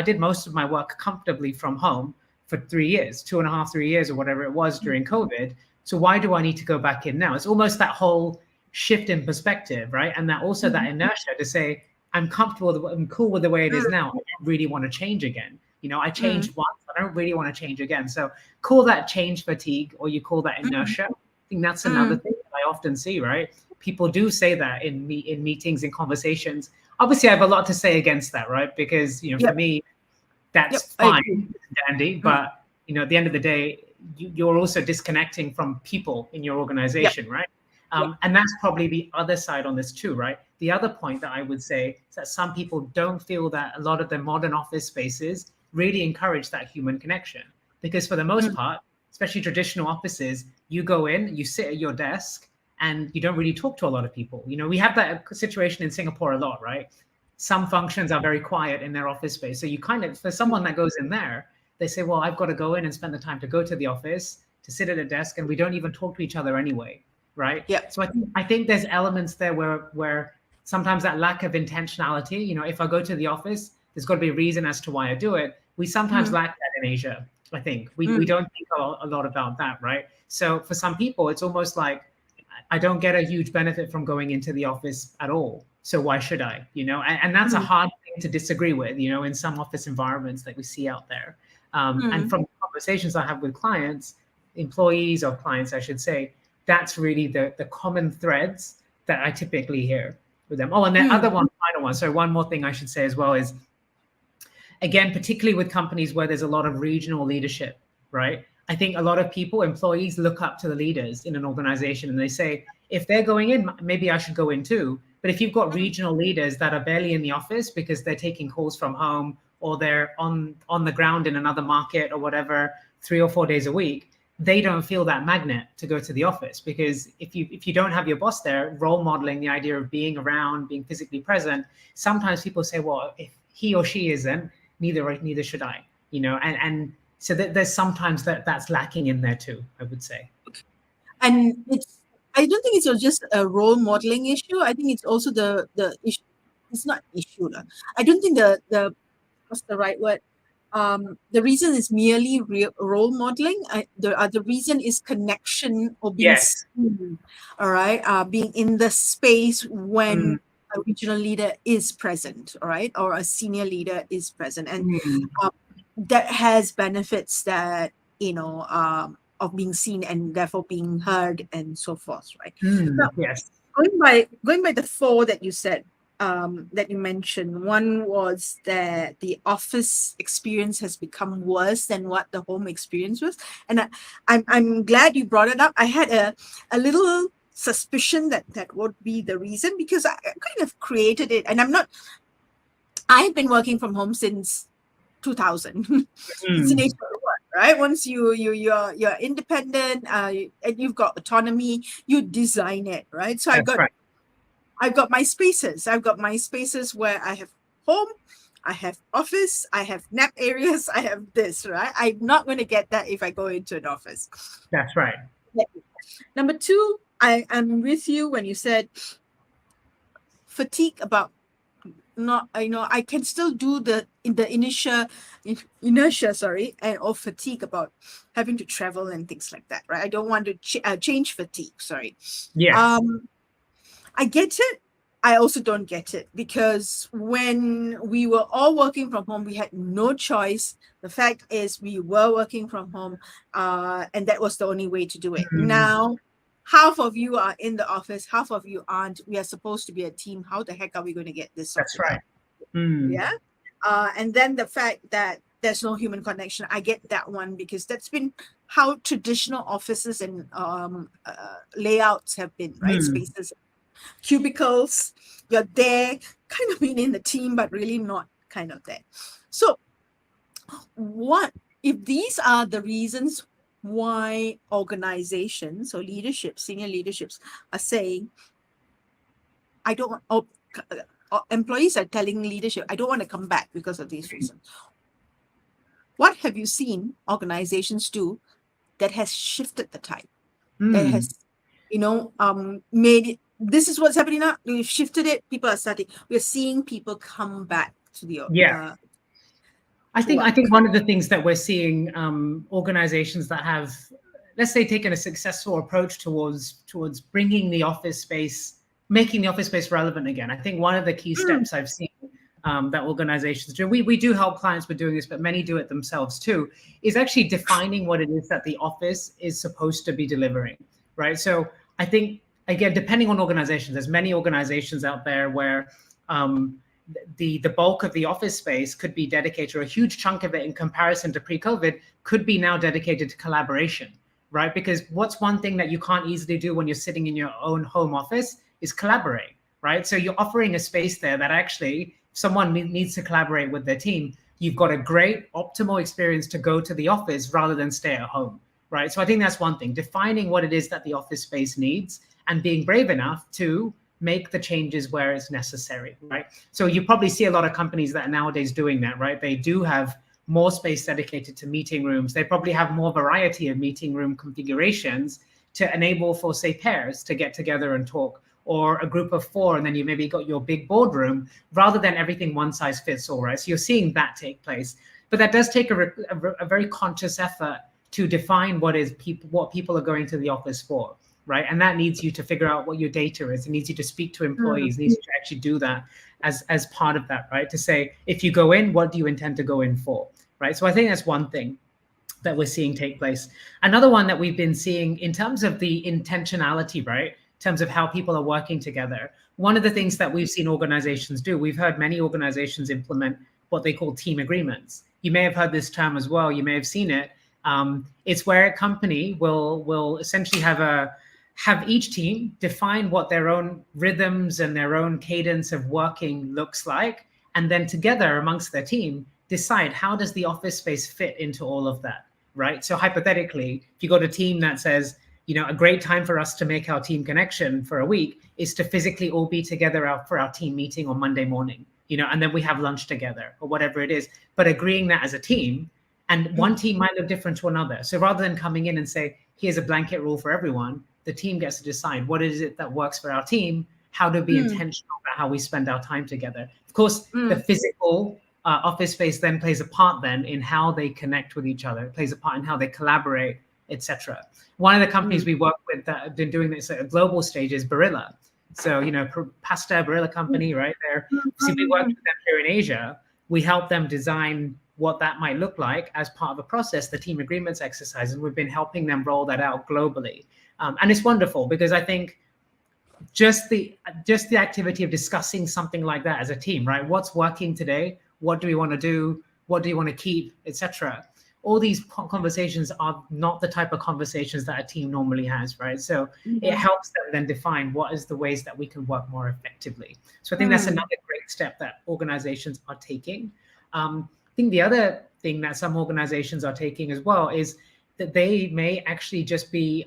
Speaker 3: did most of my work comfortably from home for 3 years, 2.5, 3 years, or whatever it was during COVID. So why do I need to go back in now? It's almost that whole shift in perspective, right? And that also that inertia to say, I'm comfortable, I'm cool with the way it is now. I don't really want to change again. I changed once, I don't really want to change again. So call that change fatigue, or you call that inertia. I think that's another thing that I often see, right? People do say that in meetings, in conversations. Obviously, I have a lot to say against that, right? Because, for me, that's fine, dandy. But, at the end of the day, you're also disconnecting from people in your organization, right? And that's probably the other side on this too, right? The other point that I would say is that some people don't feel that a lot of the modern office spaces really encourage that human connection. Because for the most part, especially traditional offices, you go in, you sit at your desk, and you don't really talk to a lot of people. We have that situation in Singapore a lot, right? Some functions are very quiet in their office space. So you kind of, for someone that goes in there, they say, well, I've got to go in and spend the time to go to the office, to sit at a desk, and we don't even talk to each other anyway, right?
Speaker 2: Yeah.
Speaker 3: So I think there's elements there where sometimes that lack of intentionality, if I go to the office, there's got to be a reason as to why I do it. We sometimes lack that in Asia, I think. We don't think a lot about that, right? So for some people, it's almost like, I don't get a huge benefit from going into the office at all. So why should I? And that's a hard thing to disagree with, in some office environments that we see out there. And from conversations I have with clients, employees or clients, I should say, that's really the common threads that I typically hear with them. Oh, and the other final one. So one more thing I should say as well is, again, particularly with companies where there's a lot of regional leadership, right? I think a lot of employees look up to the leaders in an organization, and they say, if they're going in, maybe I should go in too. But if you've got regional leaders that are barely in the office because they're taking calls from home, or they're on the ground in another market or whatever, 3 or 4 days a week, they don't feel that magnet to go to the office. Because if you don't have your boss there role modeling the idea of being around, being physically present, sometimes people say, well, if he or she isn't, neither should I, and so there's sometimes that's lacking in there too, I would say.
Speaker 2: And I don't think it's just a role modeling issue. I think it's also the issue. It's not issue. I don't think the what's the right word? The reason is merely role modeling. The reason is connection, or being seen, all right? Being in the space when a regional leader is present, all right? Or a senior leader is present. And that has benefits that, of being seen and therefore being heard and so forth, right? Now, going by the 4 that you said, that you mentioned, one was that the office experience has become worse than what the home experience was, and I'm glad you brought it up. I had a little suspicion that would be the reason, because I kind of created it, and I've been working from home since 2000. It's the nature of the work, right? Once you're independent, and you've got autonomy, you design it, right? So I've got my spaces. I've got my spaces where I have home, I have office, I have nap areas, I have this, right? I'm not going to get that if I go into an office.
Speaker 3: That's right.
Speaker 2: Number 2, I'm with you when you said fatigue about I can still do the inertia, or fatigue about having to travel and things like that, right? I don't want to change fatigue. Sorry.
Speaker 3: Yes.
Speaker 2: I get it. I also don't get it, because when we were all working from home, we had no choice. The fact is, we were working from home, and that was the only way to do it. Now, half of you are in the office, half of you aren't. We are supposed to be a team. How the heck are we going to get this?
Speaker 3: That's right.
Speaker 2: Yeah. And then the fact that there's no human connection, I get that one, because that's been how traditional offices and layouts have been, right? Spaces, cubicles, you're there, kind of being in the team, but really not kind of there. So what if these are the reasons why organizations or leadership, senior leaderships are saying, I don't want, employees are telling leadership, I don't want to come back because of these reasons. What have you seen organizations do that has shifted the tide? That has, made it, this is what's happening now. We've shifted it. People are starting, we're seeing people come back to the,
Speaker 3: I think one of the things that we're seeing organizations that have, let's say, taken a successful approach towards bringing the office space, making the office space relevant again. I think one of the key steps I've seen that organizations do, we do help clients with doing this, but many do it themselves too, is actually defining what it is that the office is supposed to be delivering, right? So I think, again, depending on organizations, there's many organizations out there where the bulk of the office space could be dedicated, or a huge chunk of it in comparison to pre-COVID could be now dedicated to collaboration, right? Because what's one thing that you can't easily do when you're sitting in your own home office is collaborate, right? So you're offering a space there that actually someone needs to collaborate with their team. You've got a great optimal experience to go to the office rather than stay at home, right? So I think that's one thing, defining what it is that the office space needs and being brave enough to make the changes where it's necessary, right? So you probably see a lot of companies that are nowadays doing that, right? They do have more space dedicated to meeting rooms. They probably have more variety of meeting room configurations to enable for, say, pairs to get together and talk, or a group of 4, and then you maybe got your big boardroom, rather than everything one size fits all, right? So you're seeing that take place. But that does take a very conscious effort to define what people are going to the office for, right? And that needs you to figure out what your data is. It needs you to speak to employees, needs you to actually do that as part of that, right? To say, if you go in, what do you intend to go in for, right? So I think that's one thing that we're seeing take place. Another one that we've been seeing in terms of the intentionality, right? In terms of how people are working together. One of the things that we've seen organizations do, we've heard many organizations implement what they call team agreements. You may have heard this term as well. You may have seen it. It's where a company will essentially have each team define what their own rhythms and their own cadence of working looks like, and then together amongst their team decide, how does the office space fit into all of that, right? So hypothetically, if you got a team that says, a great time for us to make our team connection for a week is to physically all be together for our team meeting on Monday morning, and then we have lunch together or whatever it is, but agreeing that as a team. And one team might look different to another. So rather than coming in and say, here's a blanket rule for everyone, the team gets to decide what is it that works for our team, how to be intentional about how we spend our time together. Of course, the physical office space then plays a part then in how they connect with each other. It plays a part in how they collaborate, etc. One of the companies we work with that have been doing this at a global stage is Barilla. So, pasta, Barilla company, right there. So we worked with them here in Asia. We helped them design what that might look like as part of a process, the team agreements exercise, and we've been helping them roll that out globally. And it's wonderful because I think just the activity of discussing something like that as a team, right? What's working today? What do we want to do? What do you want to keep, etc. All these conversations are not the type of conversations that a team normally has, right? So it helps them then define what is the ways that we can work more effectively. So I think that's another great step that organizations are taking. I think the other thing that some organizations are taking as well is that they may actually just be,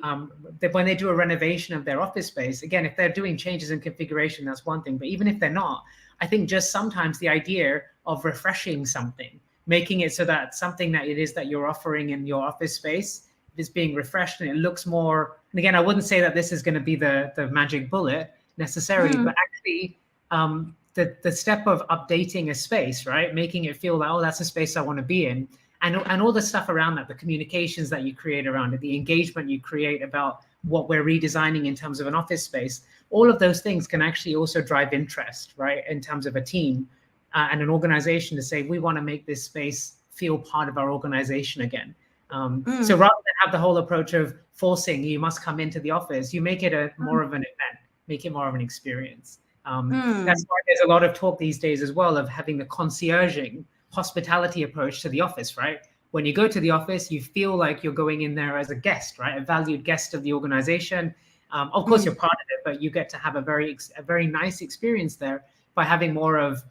Speaker 3: that when they do a renovation of their office space, again, if they're doing changes in configuration, that's one thing. But even if they're not, I think just sometimes the idea of refreshing something, making it so that something that it is that you're offering in your office space is being refreshed and it looks more, and again, I wouldn't say that this is going to be the magic bullet necessarily, but actually the step of updating a space, right? Making it feel like, oh, that's a space I want to be in. And all the stuff around that, the communications that you create around it, the engagement you create about what we're redesigning in terms of an office space, all of those things can actually also drive interest, right? In terms of a team and an organization to say, we want to make this space feel part of our organization again. So rather than have the whole approach of forcing, you must come into the office, you make it more of an event, make it more of an experience. That's why there's a lot of talk these days as well of having the concierging, hospitality approach to the office, right? When you go to the office, you feel like you're going in there as a guest, right? A valued guest of the organization. Of course, you're part of it, but you get to have a very nice experience there by having more of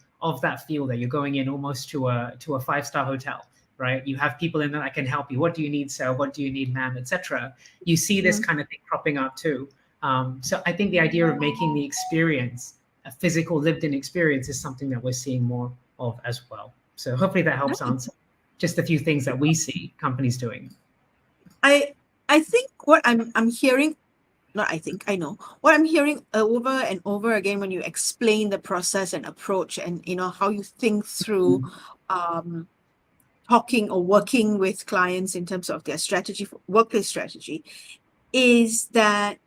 Speaker 3: that feel that you're going in almost to a 5-star hotel, right? You have people in there that can help you. What do you need, sir? What do you need, ma'am, etc. You see this kind of thing cropping up too. So I think the idea of making the experience a physical lived-in experience is something that we're seeing more of as well. So hopefully that helps answer just a few things that we see companies doing.
Speaker 2: I think what I'm hearing, not I think, I know, what I'm hearing over and over again when you explain the process and approach and, you know, how you think through talking or working with clients in terms of their strategy, workplace strategy, is that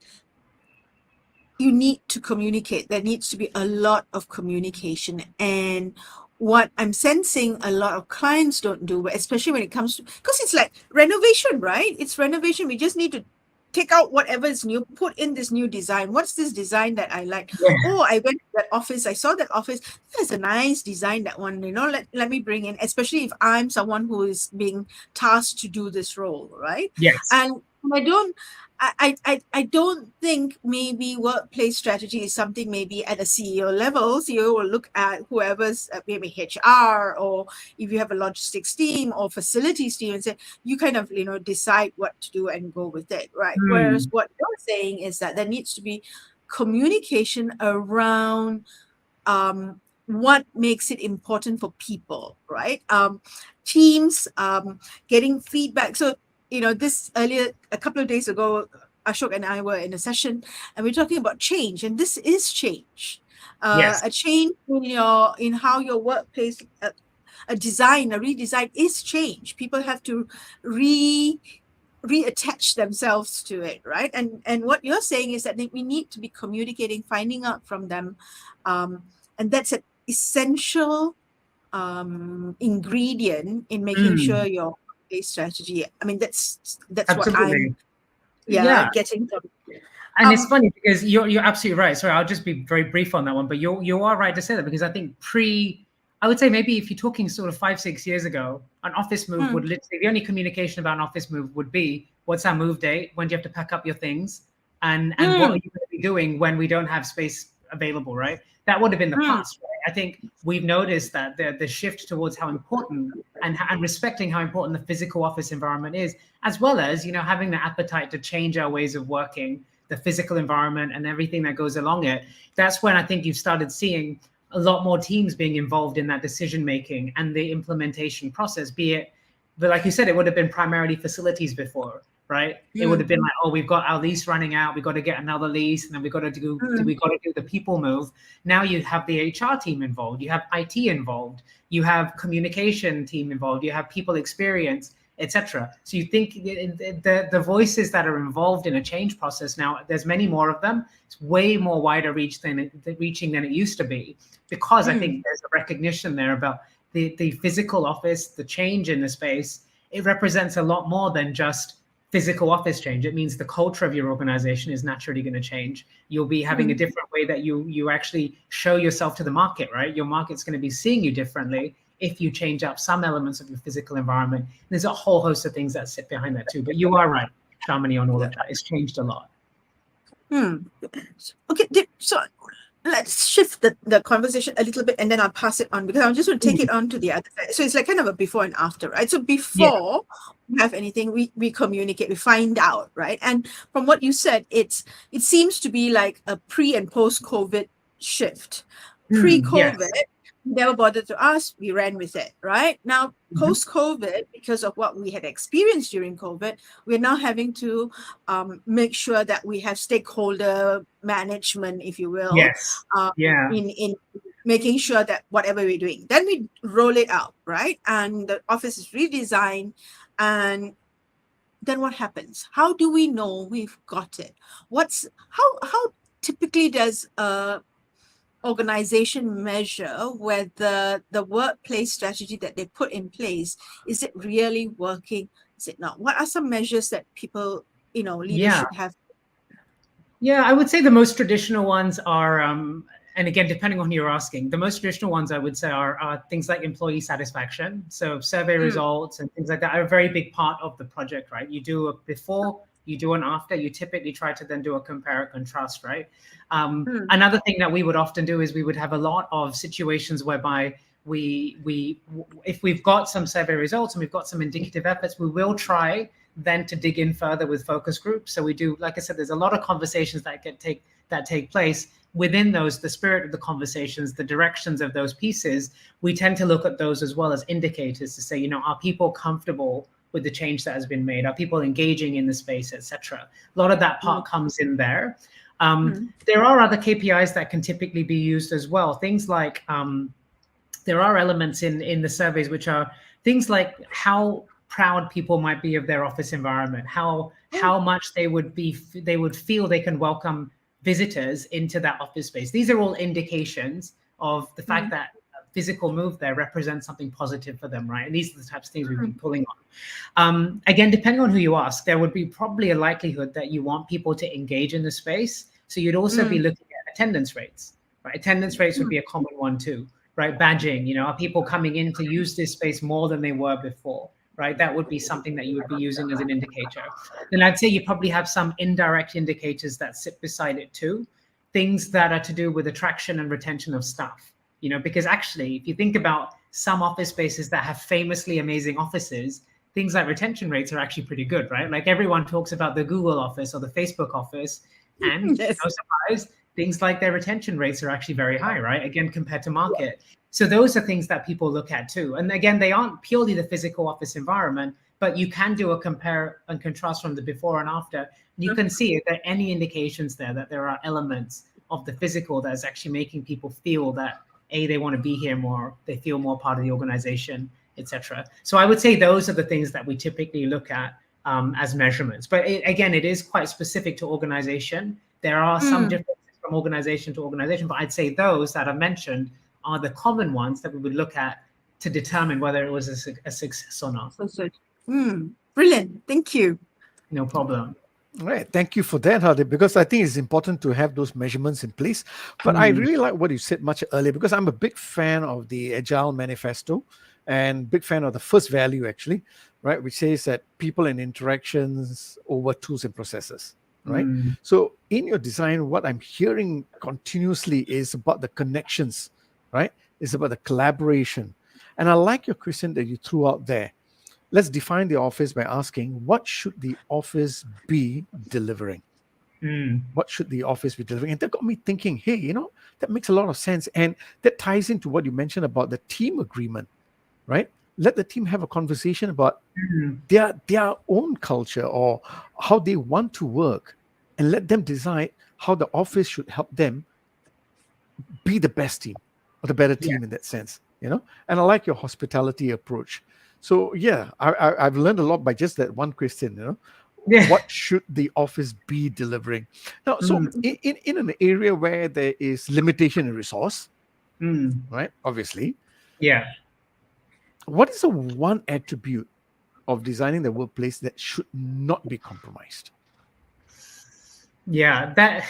Speaker 2: you need to communicate. There needs to be a lot of communication. And what I'm sensing a lot of clients don't do, but especially when it comes to, because it's like renovation, right? It's renovation. We just need to take out whatever is new, put in this new design. What's this design that I like?
Speaker 3: Yeah.
Speaker 2: Oh, I went to that office. I saw that office. That's a nice design, that one, you know, let me bring in, especially if I'm someone who is being tasked to do this role, right?
Speaker 3: Yes.
Speaker 2: And I don't think maybe workplace strategy is something maybe at a CEO level. CEO will look at whoever's maybe HR, or if you have a logistics team or facilities team, and say, you kind of, you know, decide what to do and go with it, right? Whereas what you're saying is that there needs to be communication around what makes it important for people, right? Teams, getting feedback. So, you know, a couple of days ago, Ashok and I were in a session and we're talking about change, and this is change.
Speaker 3: Yes.
Speaker 2: A change in how your workplace, a redesign is change. People have to reattach themselves to it, right? And what you're saying is that we need to be communicating, finding out from them, and that's an essential ingredient in making sure your strategy. I mean, that's
Speaker 3: Absolutely.
Speaker 2: what I'm getting from.
Speaker 3: And it's funny because you're absolutely right. Sorry, I'll just be very brief on that one. But you are right to say that, because I think I would say maybe if you're talking sort of 5-6 years ago, an office move would literally, the only communication about an office move would be, what's our move date? When do you have to pack up your things? And what are you going to be doing when we don't have space available, right? That would have been the past, right? I think we've noticed that the shift towards how important and respecting how important the physical office environment is, as well as, you know, having the appetite to change our ways of working, the physical environment and everything that goes along it. That's when I think you've started seeing a lot more teams being involved in that decision making and the implementation process, but like you said, it would have been primarily facilities before, right? It would have been like, oh, we've got our lease running out, we've got to get another lease, and then we've got to do the people move. Now you have the HR team involved, you have IT involved, you have communication team involved, you have people experience, etc. So you think the voices that are involved in a change process now, there's many more of them. It's way more wider reaching than it used to be, because I think there's a recognition there about the physical office, the change in the space. It represents a lot more than just physical office change. It means the culture of your organization is naturally going to change. You'll be having a different way that you actually show yourself to the market, right? Your market's going to be seeing you differently if you change up some elements of your physical environment. There's a whole host of things that sit behind that too. But you are right, Shamini, on all of that. It's changed a lot.
Speaker 2: Okay, so let's shift the conversation a little bit, and then I'll pass it on, because I just want to take it on to the other side. So it's like kind of a before and after, right? So before we have anything, we communicate, we find out, right? And from what you said, it seems to be like a pre and post COVID shift. Pre-COVID, never bothered to ask, we ran with it, right? Now, post-COVID, because of what we had experienced during COVID, we're now having to make sure that we have stakeholder management, if you will, in making sure that whatever we're doing, then we roll it out, right? And the office is redesigned, and then what happens? How do we know we've got it? How typically does organization measure whether the workplace strategy that they put in place, is it really working? Is it not? What are some measures that people, leaders should have?
Speaker 3: Yeah, I would say the most traditional ones are, and again, depending on who you're asking, the most traditional ones I would say are things like employee satisfaction. So survey results and things like that are a very big part of the project, right? You do a before, you do an after, you typically try to then do a compare and contrast, right? Another thing that we would often do is we would have a lot of situations whereby if we've got some survey results and we've got some indicative efforts, we will try then to dig in further with focus groups. So we do, like I said, there's a lot of conversations that take place. Within those, the spirit of the conversations, the directions of those pieces, we tend to look at those as well as indicators to say, are people comfortable with the change that has been made? Are people engaging in the space, etc.? A lot of that part comes in there. There are other KPIs that can typically be used as well. Things like there are elements in the surveys which are things like how proud people might be of their office environment, how much they would feel they can welcome visitors into that office space. These are all indications of the fact that physical move there represents something positive for them, right? And these are the types of things we've been pulling on. Again, depending on who you ask, there would be probably a likelihood that you want people to engage in the space. So you'd also be looking at attendance rates, right? Attendance rates would be a common one too, right? Badging, are people coming in to use this space more than they were before, right? That would be something that you would be using as an indicator. Then I'd say you probably have some indirect indicators that sit beside it too. Things that are to do with attraction and retention of staff, because actually, if you think about some office spaces that have famously amazing offices, things like retention rates are actually pretty good, right? Like everyone talks about the Google office or the Facebook office, and no surprise, things like their retention rates are actually very high, right? Again, compared to market. So those are things that people look at too. And again, they aren't purely the physical office environment, but you can do a compare and contrast from the before and after. You can see if there are any indications there that there are elements of the physical that's actually making people feel that they want to be here more, they feel more part of the organization, etc. So I would say those are the things that we typically look at as measurements. But again, it is quite specific to organization. There are some differences from organization to organization, but I'd say those that I mentioned are the common ones that we would look at to determine whether it was a success or not.
Speaker 2: Brilliant. Thank you.
Speaker 3: No problem.
Speaker 1: All right. Thank you for that, Hardeep, because I think it's important to have those measurements in place. But I really like what you said much earlier, because I'm a big fan of the Agile Manifesto and big fan of the first value, actually, right, which says that people and interactions over tools and processes, right? So in your design, what I'm hearing continuously is about the connections, right? It's about the collaboration. And I like your question that you threw out there. Let's define the office by asking, what should the office be delivering? What should the office be delivering? And that got me thinking, hey, that makes a lot of sense. And that ties into what you mentioned about the team agreement, right? Let the team have a conversation about their own culture or how they want to work, and let them decide how the office should help them be the best team or the better team in that sense, And I like your hospitality approach. So I've learned a lot by just that one question, What should the office be delivering? Now, so in an area where there is limitation in resource, right? Obviously.
Speaker 3: Yeah.
Speaker 1: What is the one attribute of designing the workplace that should not be compromised?
Speaker 3: Yeah, that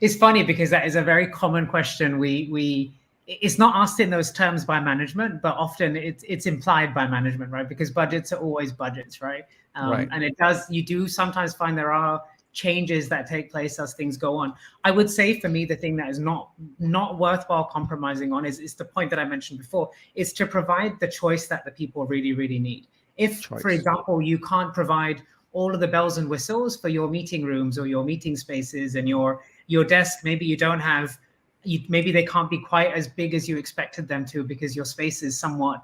Speaker 3: is funny because that is a very common question. It's not asked in those terms by management, but often it's implied by management, right? Because budgets are always budgets, right?
Speaker 1: Right.
Speaker 3: And you do sometimes find there are changes that take place as things go on. I would say for me, the thing that is not worthwhile compromising on is the point that I mentioned before, is to provide the choice that the people really, really need. If, for example, you can't provide all of the bells and whistles for your meeting rooms or your meeting spaces and your desk, maybe you don't have, maybe they can't be quite as big as you expected them to because your space is somewhat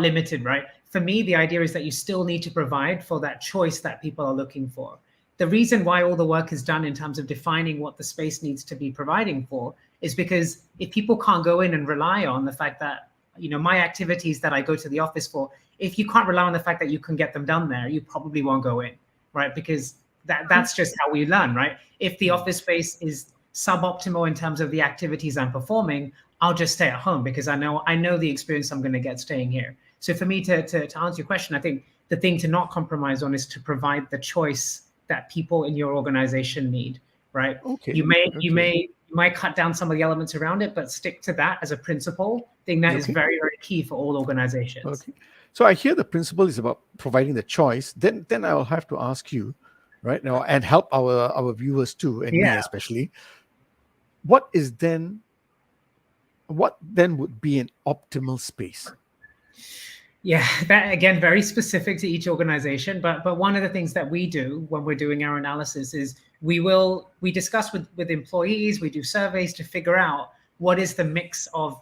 Speaker 3: limited, right? For me, the idea is that you still need to provide for that choice that people are looking for. The reason why all the work is done in terms of defining what the space needs to be providing for is because if people can't go in and rely on the fact that, my activities that I go to the office for, if you can't rely on the fact that you can get them done there, you probably won't go in, right? Because that's just how we learn, right? If the office space is suboptimal in terms of the activities I'm performing, I'll just stay at home because I know the experience I'm going to get staying here. So for me to answer your question, I think the thing to not compromise on is to provide the choice that people in your organization need, right?
Speaker 1: Okay.
Speaker 3: You might cut down some of the elements around it, but stick to that as a principle. I think that is very, very key for all organizations.
Speaker 1: Okay. So I hear the principle is about providing the choice. Then I will have to ask you, right now, and help our viewers too, and me especially. What is then what then would be an optimal space?
Speaker 3: Yeah, that again, very specific to each organization. But one of the things that we do when we're doing our analysis is we discuss with employees, we do surveys to figure out what is the mix of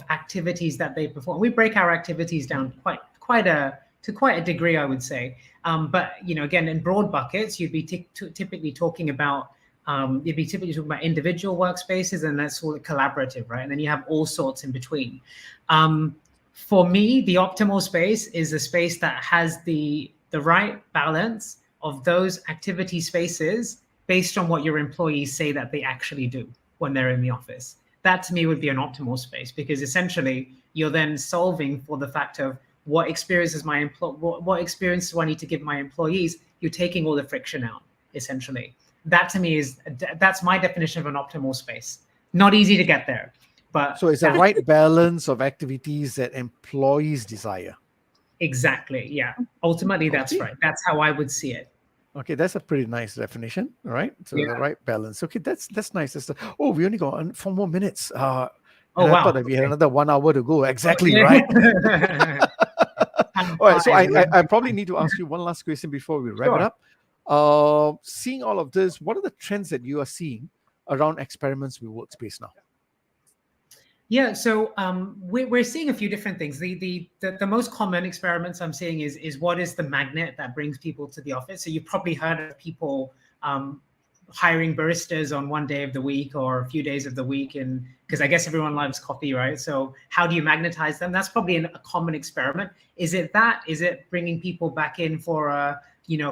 Speaker 3: activities that they perform. We break our activities down quite a degree, I would say. But again, in broad buckets, you'd be typically talking about individual workspaces, and let's call it collaborative, right? And then you have all sorts in between. For me, the optimal space is a space that has the right balance of those activity spaces based on what your employees say that they actually do when they're in the office. That to me would be an optimal space, because essentially you're then solving for the fact of what experiences what experience do I need to give my employees? You're taking all the friction out, essentially. That to me that's my definition of an optimal space. Not easy to get there. But
Speaker 1: so it's the right balance of activities that employees desire.
Speaker 3: Exactly. Yeah. Ultimately, that's right. That's how I would see it.
Speaker 1: Okay, that's a pretty nice definition, right? So the right balance. Okay, that's nice. We only got 4 more minutes. I thought that we had another 1 hour to go. Exactly, right? All right, so I probably need to ask you one last question before we wrap it up. Seeing all of this, what are the trends that you are seeing around experiments with Workspace now?
Speaker 3: Yeah, so we're seeing a few different things. The most common experiments I'm seeing is what is the magnet that brings people to the office. So you've probably heard of people hiring baristas on one day of the week or a few days of the week, and because I guess everyone loves coffee, right? So how do you magnetize them? That's probably a common experiment. Is it bringing people back in for a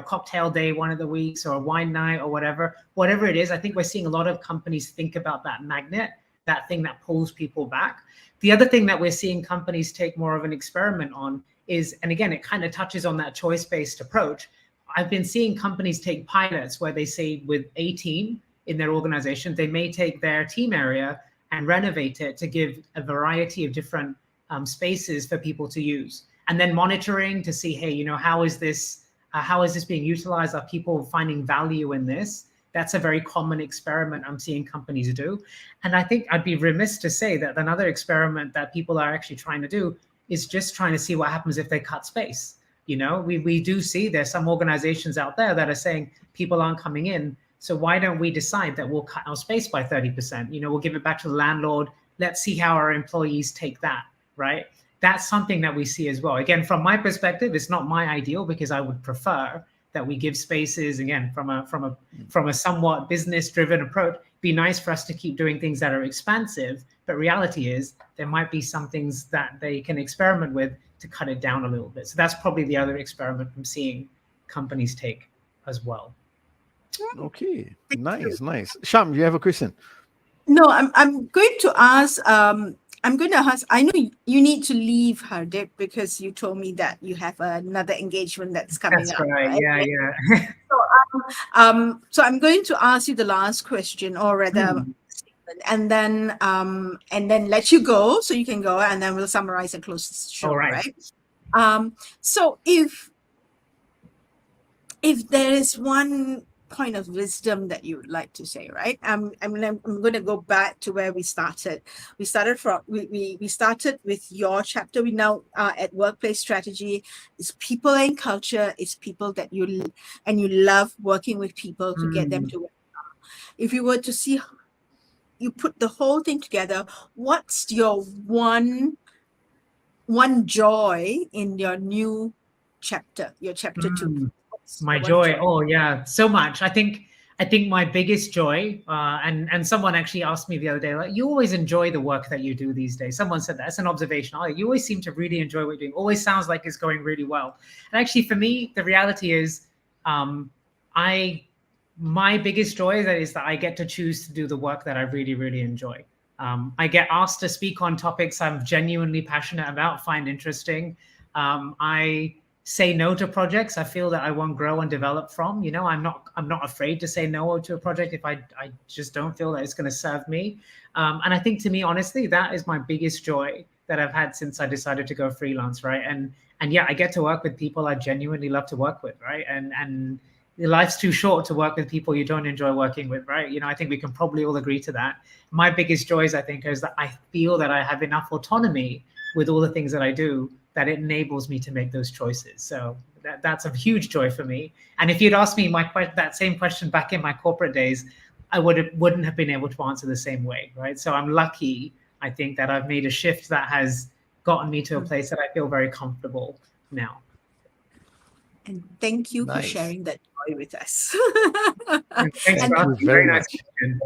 Speaker 3: cocktail day one of the weeks, or a wine night, or whatever it is? I think we're seeing a lot of companies think about that magnet, that thing that pulls people back. The other thing that we're seeing companies take more of an experiment on is, and again, it kind of touches on that choice-based approach. I've been seeing companies take pilots where they say with a team in their organization, they may take their team area and renovate it to give a variety of different spaces for people to use. And then monitoring to see, hey, how is this being utilized? Are people finding value in this? That's a very common experiment I'm seeing companies do. And I think I'd be remiss to say that another experiment that people are actually trying to do is just trying to see what happens if they cut space. We do see there's some organizations out there that are saying people aren't coming in. So why don't we decide that we'll cut our space by 30%? We'll give it back to the landlord. Let's see how our employees take that, right? That's something that we see as well. Again, from my perspective, it's not my ideal, because I would prefer that we give spaces, again, from a somewhat business-driven approach. Be nice for us to keep doing things that are expansive, but reality is there might be some things that they can experiment with to cut it down a little bit. So that's probably the other experiment I'm seeing companies take as well.
Speaker 1: Okay, nice. Sham, you have a question?
Speaker 2: No, I'm going to ask. I know you need to leave, Hardeep, because you told me that you have another engagement that's coming up.
Speaker 3: That's right. Yeah.
Speaker 2: So I'm going to ask you the last question, or rather, and then let you go so you can go, and then we'll summarize and close the show. All right. So if there is one point of wisdom that you would like to say, right? I'm going to go back to where we started. We started with your chapter. We now are at workplace strategy. It's people and culture. It's people that you love working with people to get them to work. If you were to see, you put the whole thing together, what's your one joy in your new chapter, your chapter 2?
Speaker 3: My joy. Oh yeah, so much. I think my biggest joy, and someone actually asked me the other day, like, you always enjoy the work that you do these days. Someone said that. It's an observation. Oh, you always seem to really enjoy what you're doing. Always sounds like it's going really well. And actually, for me, the reality is, my biggest joy is that I get to choose to do the work that I really, really enjoy. I get asked to speak on topics I'm genuinely passionate about, find interesting. I say no to projects I feel that I won't grow and develop from. I'm not afraid to say no to a project if I just don't feel that it's going to serve me. And I think, to me, honestly, that is my biggest joy that I've had since I decided to go freelance, right? And yeah, I get to work with people I genuinely love to work with, right? And life's too short to work with people you don't enjoy working with, right? I think we can probably all agree to that. My biggest joys, I think, is that I feel that I have enough autonomy with all the things that I do that it enables me to make those choices. So that's a huge joy for me. And if you'd asked me that same question back in my corporate days, I wouldn't have been able to answer the same way, right? So I'm lucky, I think, that I've made a shift that has gotten me to a place that I feel very comfortable now.
Speaker 2: And thank you for
Speaker 1: Nice.
Speaker 2: sharing that joy with us.
Speaker 3: Thanks
Speaker 1: Thank
Speaker 3: for
Speaker 1: you
Speaker 3: asking.
Speaker 1: very
Speaker 3: Nice
Speaker 1: much.
Speaker 3: question.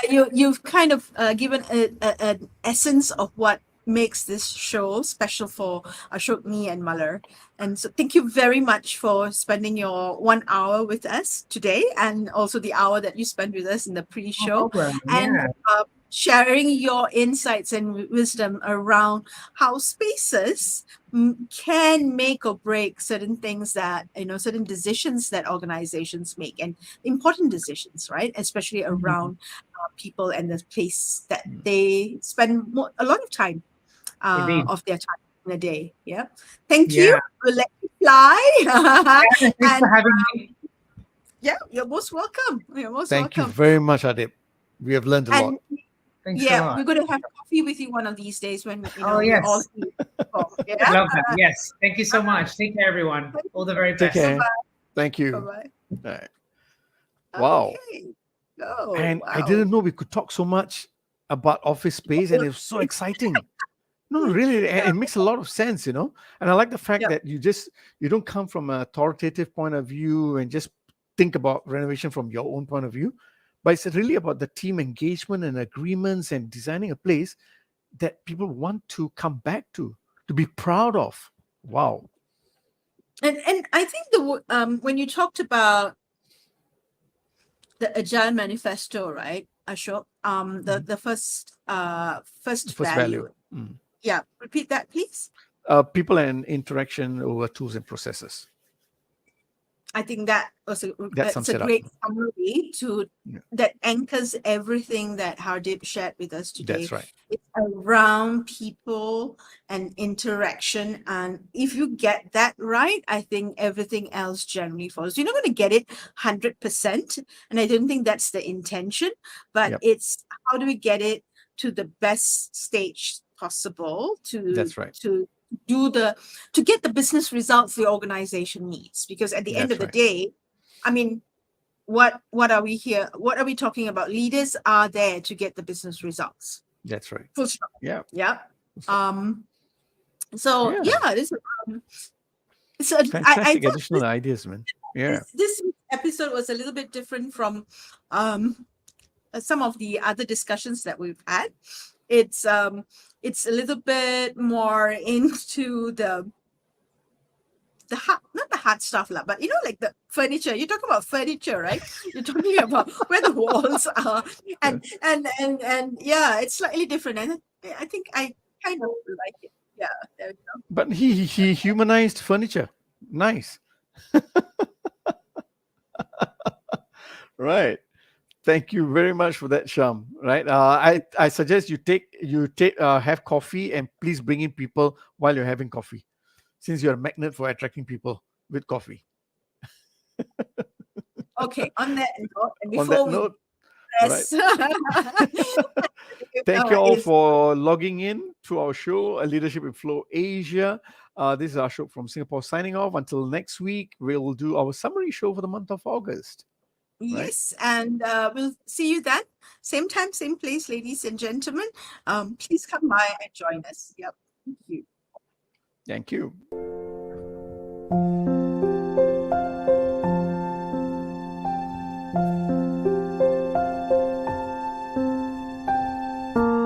Speaker 2: Yeah, you've kind of given an essence of what makes this show special for Ashok, me, and Malar. And so thank you very much for spending your 1 hour with us today, and also the hour that you spent with us in the pre-show.
Speaker 3: No problem.
Speaker 2: And
Speaker 3: Yeah.
Speaker 2: sharing your insights and wisdom around how spaces can make or break certain things that, certain decisions that organizations make, and important decisions, right? Especially around people and the place that they spend a lot of time
Speaker 3: Indeed.
Speaker 2: of their time in a day. Yeah. Thank
Speaker 3: Yeah.
Speaker 2: you. We'll let you fly.
Speaker 3: Thanks
Speaker 2: And,
Speaker 3: for having me.
Speaker 2: yeah, you're most welcome. You're most
Speaker 1: Thank you
Speaker 2: welcome.
Speaker 1: very much, Adib. We have learned a lot.
Speaker 2: And
Speaker 3: Thanks a
Speaker 2: yeah,
Speaker 3: lot.
Speaker 2: we're going to have coffee with you one of these days when
Speaker 3: Oh,
Speaker 2: we're
Speaker 3: yes.
Speaker 2: all here. Yeah.
Speaker 3: I love that. Yes. Thank you so much. Take care, everyone. All the very
Speaker 1: Take
Speaker 3: best.
Speaker 1: care. Thank you.
Speaker 2: Bye-bye.
Speaker 1: All right. Wow.
Speaker 2: Okay. Oh,
Speaker 1: And I
Speaker 2: wow.
Speaker 1: didn't know we could talk so much about office space, and it was so exciting. No, really, it makes a lot of sense, And I like the fact
Speaker 2: Yeah.
Speaker 1: that you don't come from an authoritative point of view and just think about renovation from your own point of view, but it's really about the team engagement and agreements and designing a place that people want to come back to be proud of. Wow.
Speaker 2: And I think when you talked about the Agile Manifesto, right, Ashok? The first
Speaker 1: First
Speaker 2: value.
Speaker 1: value.
Speaker 2: Yeah, repeat that, please.
Speaker 1: People and interaction over tools and processes.
Speaker 2: I think that was
Speaker 1: That sums
Speaker 2: it's a
Speaker 1: it up.
Speaker 2: great summary
Speaker 1: Yeah.
Speaker 2: that anchors everything that Hardip shared with us today.
Speaker 1: That's right.
Speaker 2: It's around people and interaction, and if you get that right, I think everything else generally follows. You're not going to get it 100%, and I don't think that's the intention, but
Speaker 1: Yep.
Speaker 2: it's how do we get it to the best stage possible
Speaker 1: That's right.
Speaker 2: to get the business results the organization needs, because at the end of
Speaker 1: That's
Speaker 2: the
Speaker 1: right.
Speaker 2: day, I mean, what are we here? What are we talking about? Leaders are there to get the business results.
Speaker 1: That's right.
Speaker 2: Full stop.
Speaker 1: Yeah.
Speaker 2: Yeah. So
Speaker 1: Yeah.
Speaker 2: this so I
Speaker 1: Fantastic
Speaker 2: thought
Speaker 1: additional ideas, man. Yeah.
Speaker 2: this episode was a little bit different from some of the other discussions that we've had. It's a little bit more into the hard, not the hard stuff, but like the furniture. You talk about furniture, right? You're talking about where the walls are, and yeah, it's slightly different. And I think I kind of like it. Yeah, there we go.
Speaker 1: But he humanized furniture. Nice. Right. Thank you very much for that, Sham. Right. I suggest you have coffee, and please bring in people while you're having coffee, since you're a magnet for attracting people with coffee.
Speaker 2: Okay. On that note, and
Speaker 1: On
Speaker 2: before
Speaker 1: that
Speaker 2: we
Speaker 1: note,
Speaker 2: press,
Speaker 1: thank you all for logging in to our show, Leadership in Flow Asia. This is Ashok from Singapore signing off. Until next week, we'll do our summary show for the month of August.
Speaker 2: yes, and we'll see you then. Same time, same place, ladies and gentlemen. Please come by and join us. Yep. Thank you.
Speaker 1: Thank you.